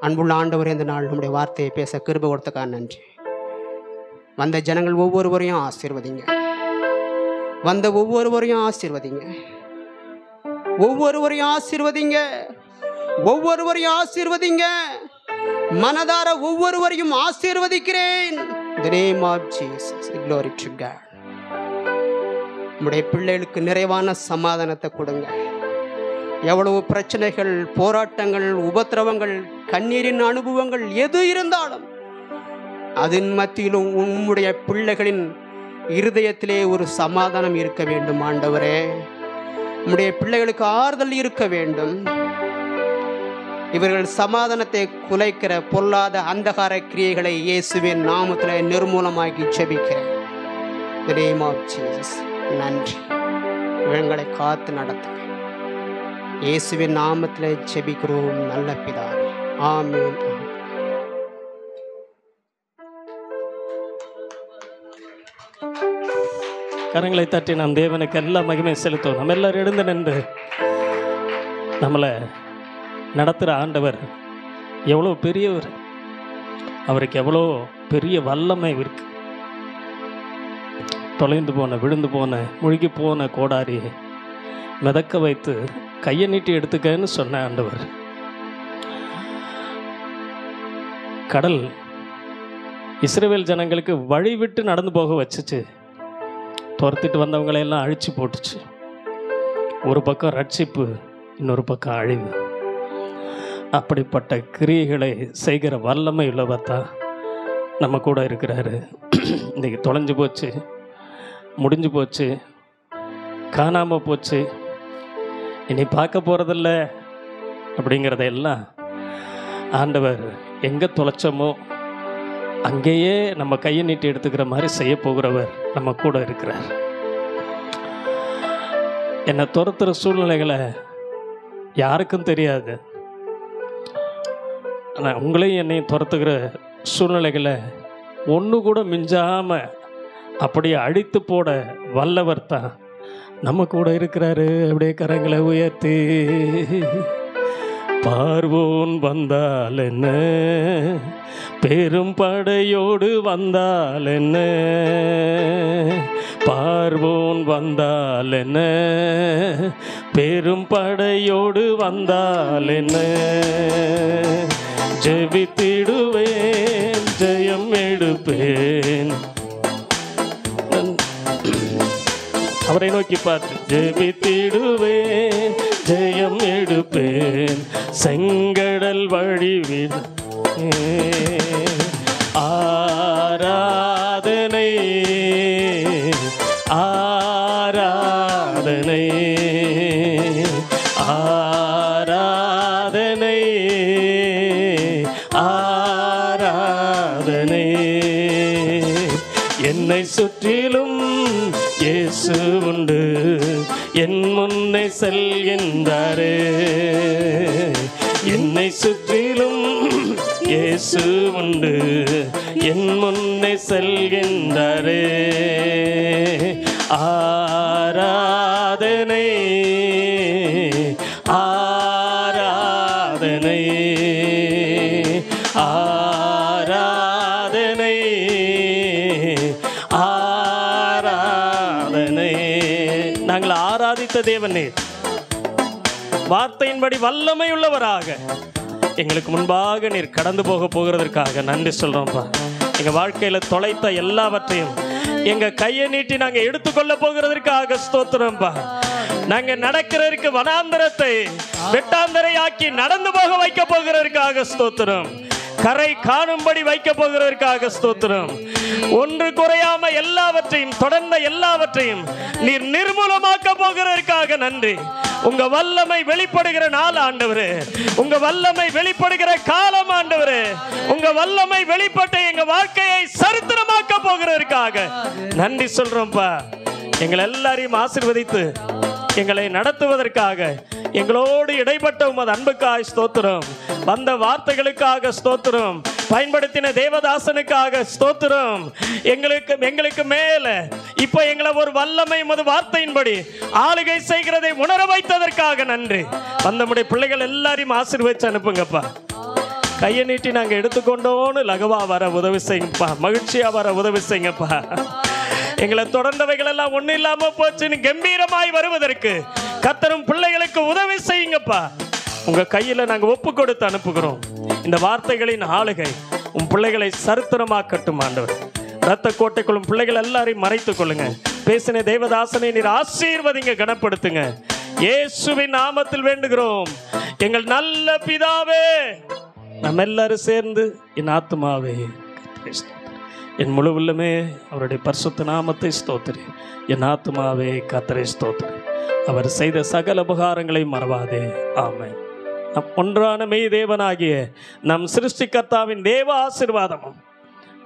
Speaker 2: அன்புள்ள ஆண்டவரே, இந்த நாள் நம்முடைய வார்த்தையை பேச கிருபை கொடுத்தக்காக நன்றி. வந்த ஜனங்கள் ஒவ்வொருவரையும் ஆசீர்வதிங்க, வந்த ஒவ்வொருவரையும் ஆசீர்வதிங்க, ஒவ்வொருவரையும் ஆசீர்வதிங்க, ஒவ்வொருவரையும் ஆசீர்வதிங்க. மனதார ஒவ்வொருவரையும் ஆசீர்வதிக்கிறேன். In the name of Jesus, glory to God. நம்முடைய பிள்ளைகளுக்கு நிறைவான சமாதானத்தை கொடுங்க. எவ்வளவு பிரச்சனைகள், போராட்டங்கள், உபத்திரவங்கள், கண்ணீரின் அனுபவங்கள் எது இருந்தாலும் அதன் மத்தியிலும் உம்முடைய பிள்ளைகளின் இருதயத்திலே ஒரு சமாதானம் இருக்க வேண்டும். ஆண்டவரே, உம்முடைய பிள்ளைகளுக்கு ஆறுதல் இருக்க வேண்டும். இவர்கள் சமாதானத்தை குலைக்கிற பொல்லாத அந்தகார கிரியைகளை இயேசுவின் நாமத்தில் நிர்மூலமாக்கி ஜெபிக்கிறேன். In the name of Jesus. நன்றி. இவங்களை காத்து நடத்துங்க. இயேசுவின் நாமத்தில் ஜெபிக்கிறோம் நல்ல பிதாவே. ஆமென்.
Speaker 1: கரங்களை தட்டி நாம் தேவனுக்கு எல்லா மகிமை செலுத்துவோம். நம்ம எல்லாரும் எழுந்து நின்று நம்மளை நடத்துகிற ஆண்டவர் எவ்வளோ பெரியவர், அவருக்கு எவ்வளோ பெரிய வல்லமை இருக்கு. தொலைந்து போன, விழுந்து போன, முழுகி போன கோடாரி மிதக்க வைத்து கையை நீட்டி எடுத்துக்கன்னு சொன்ன ஆண்டவர். கடல் இஸ்ரவேல் ஜனங்களுக்கு வழி விட்டு நடந்து போக வச்சுச்சு, துரத்திட்டு வந்தவங்களையெல்லாம் அழிச்சு போட்டுச்சு. ஒரு பக்கம் ரட்சிப்பு, இன்னொரு பக்கம் அழிவு. அப்படிப்பட்ட கிரியைகளை செய்கிற வல்லமை உள்ளவர் தான் நம்ம கூட இருக்கிறாரு. இன்றைக்கி தொலைஞ்சு போச்சு, முடிஞ்சு போச்சு, காணாமல் போச்சு, இனி பார்க்க போகிறதில்ல அப்படிங்கிறதையெல்லாம் ஆண்டவர் எங்கே தொலைச்சோமோ அங்கேயே நம்ம கையை நீட்டி எடுத்துக்கிற மாதிரி செய்ய போகிறவர் நம்ம கூட இருக்கிறார். என்னை துரத்துகிற சூழ்நிலைகளை யாருக்கும் தெரியாது. ஆனால் உங்களையும் என்னையும் துரத்துக்கிற சூழ்நிலைகளை ஒன்று கூட மிஞ்சாமல் அப்படியே அடித்து போட வல்லவர் தான் நம்ம கூட இருக்கிறாரு. அப்படியே கரங்களை உயர்த்தி பார்வோன் வந்தால் என்ன, பெரும் படையோடு வந்தால் என்ன, பார்வோன் வந்தால் என்ன, பெரும் படையோடு வந்தால் என்ன, ஜெபித்திடுவேன், ஜெயம் எடுப்பேன். அவரை நோக்கி பார்த்து ஜெபித்திடுவேன், ஜெயம் எடுப்பேன், செங்கடல் வழிவிட ஆராதனை ஆராதனை ஆராதனை ஆராதனை. என்னை சுற்றிலும் இயேசு உண்டு, என் முன்னே செல்கின்றாரே. என்னை சுற்றிலும் இயேசு உண்டு, என் முன்னே செல்கின்றாரே. ஆராதனை ஆராதனை ஆராதனை ஆராதனை. நாங்கள் ஆராதித்த தேவனே, வார்த்தையின்படி வல்லமை உள்ளவராக எங்களுக்கு முன்பாக நீர் கடந்து போகிறதற்காக நன்றி சொல்கிறோம்ப்பா. எங்கள் வாழ்க்கையில் தொலைத்த எல்லாவற்றையும் எங்கள் கையை நீட்டி நாங்கள் எடுத்துக்கொள்ள போகிறதற்காக ஸ்தோத்திரம்ப்பா. நாங்கள் நடக்கிறதுக்கு வனாந்தரத்தை வெட்டாந்தரையாக்கி நடந்து போக வைக்க போகிறதற்காக ஸ்தோத்திரம். கரை காணும்படி வைக்க போகிறதற்காக ஸ்தோத்திரம். ஒன்று குறையாம எல்லாவற்றையும் தொடர்ந்த எல்லாவற்றையும் நீர் நிர்மூலமாக்க போகிறதற்காக நன்றி. உங்க வல்லமை வெளிப்படுகிற நாள் ஆண்டவரே, உங்க வல்லமை வெளிப்படுகிற காலம் ஆண்டவரே, உங்க வல்லமை வெளிப்பட்ட எங்க வாழ்க்கையை சரித்திரமாக்க போகிறதற்காக நன்றி சொல்றோம்ப்பா. எங்களை எல்லாரையும் ஆசீர்வதித்து எங்களை நடத்துவதற்காக எங்களோடு இடைப்பட்ட உமது அன்புக்காய் ஸ்தோத்திரம். வந்த வார்த்தைகளுக்காக ஸ்தோத்திரம். பயன்படுத்தின தேவதாசனுக்காக ஸ்தோத்திரம். எங்களுக்கு மேல இப்ப எங்களை ஒரு வல்லமை உமது வார்த்தையின்படி ஆளுகை செய்கிறதை உணர வைத்ததற்காக நன்றி. வந்தமுடைய பிள்ளைகள் எல்லாரையும் ஆசீர்வதிச்சு அனுப்புங்கப்பா. கையை நீட்டி நாங்க எடுத்துக்கொண்டோன்னு லகுவா வர உதவி செய்யுங்கப்பா, மகிழ்ச்சியா வர உதவி செய்யுங்கப்பா. எங்களை தொடர்ந்தவைகள் எல்லாம் ஒண்ணு இல்லாம போச்சுன்னு கம்பீரமாய் வருவதற்கு கர்த்தரும் பிள்ளைகளுக்கு உதவி செய்யுங்கப்பா. உங்க கையில நாங்க ஒப்பு கொடுத்து அனுப்புகிறோம். இந்த வார்த்தைகளின் ஆளுகை உன் பிள்ளைகளை சரித்திரமாக்கட்டும் ஆண்டவர். இரத்த கோட்டைக்குள்ளும் பிள்ளைகள் எல்லாரையும் மறைத்துக் கொள்ளுங்க. பேசின தேவதாசனை நீர் ஆசீர்வதிங்க, கனப்படுத்துங்க. இயேசுவின் நாமத்தில் வேண்டுகிறோம் எங்கள் நல்ல பிதாவே. நம்ம எல்லாரும் சேர்ந்து என் ஆத்துமாவே என் முழு உள்ளமே அவருடைய பரிசுத்த நாமத்தை ஸ்தோத்திரி. என் ஆத்துமாவே கர்த்தரை ஸ்தோத்திரி. அவர் செய்த சகல உபகாரங்களை மறவாதே. ஆமென். நம் ஒன்றான மெய் தேவனாகிய நம் சிருஷ்டிகர்த்தாவின் தேவ ஆசீர்வாதமும்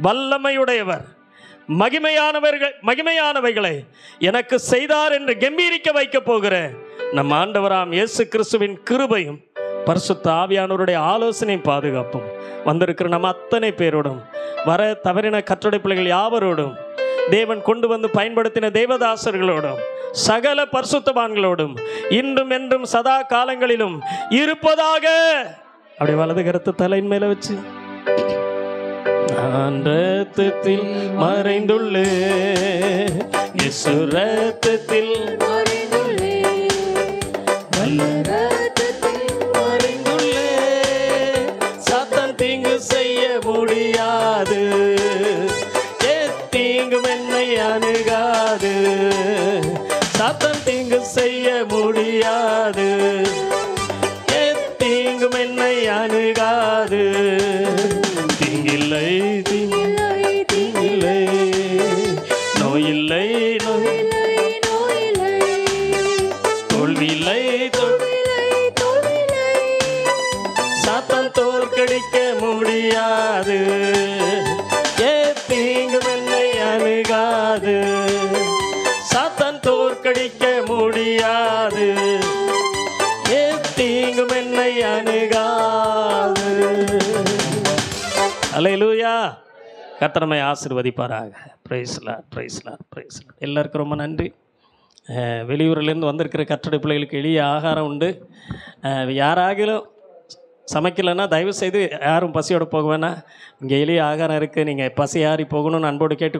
Speaker 1: வல்லமையுடையவர் மகிமையானவைகளை எனக்கு செய்தார் என்று கம்பீரிக்க வைக்க போகிற நம் ஆண்டவராம் இயேசு கிறிஸ்துவின் கிருபையும் பரிசுத்த ஆவியானவருடைய ஆலோசனையும் பாதுகாப்பும் வந்திருக்கிற நம்ம அத்தனை பேரோடும், வர தவறின கற்றடை பிள்ளைகள் யாவரோடும், தேவன் கொண்டு வந்து பயன்படுத்தின தேவதாசர்களோடும், சகல பரிசுத்தவான்களோடும் இன்றும் என்றும் சதா காலங்களிலும் இருப்பதாக. அப்படி வலது கருத்து தலையின் மேல வச்சு நான் இரத்தத்தில் மறைந்துள்ளே, இயேசு இரத்தத்தில் மறைந்துள்ளே, சாத்தான் தீங்கு செய்ய முடியாது, தீங்கும் என்னை அணுகாது, சாத்தான் தீங்கு செய்ய முடியாது, தீங்கும் என்னை அணுகாது. தீங்கில்லை, தீங்கில்லை, நோயில்லை, நோய் முடியாது, தீங்கும் என்னை அணுகாது. அல்லேலூயா. கர்த்தர் நம்மை ஆசீர்வதிப்பாராக. Praise lord, praise lord, praise lord. எல்லாருக்கும் ரொம்ப நன்றி. வெளியூரிலேருந்து வந்திருக்கிற கர்த்தருடைய பிள்ளைகளுக்கு எளிய ஆகாரம் உண்டு. யாராகிலும் சமைக்கலைன்னா தயவுசெய்து யாரும் பசியோடு போக வேணாம். இங்கே எளிய ஆகாரம் இருக்குது. நீங்கள் பசி ஆறி போகணும்னு அன்போடு கேட்டு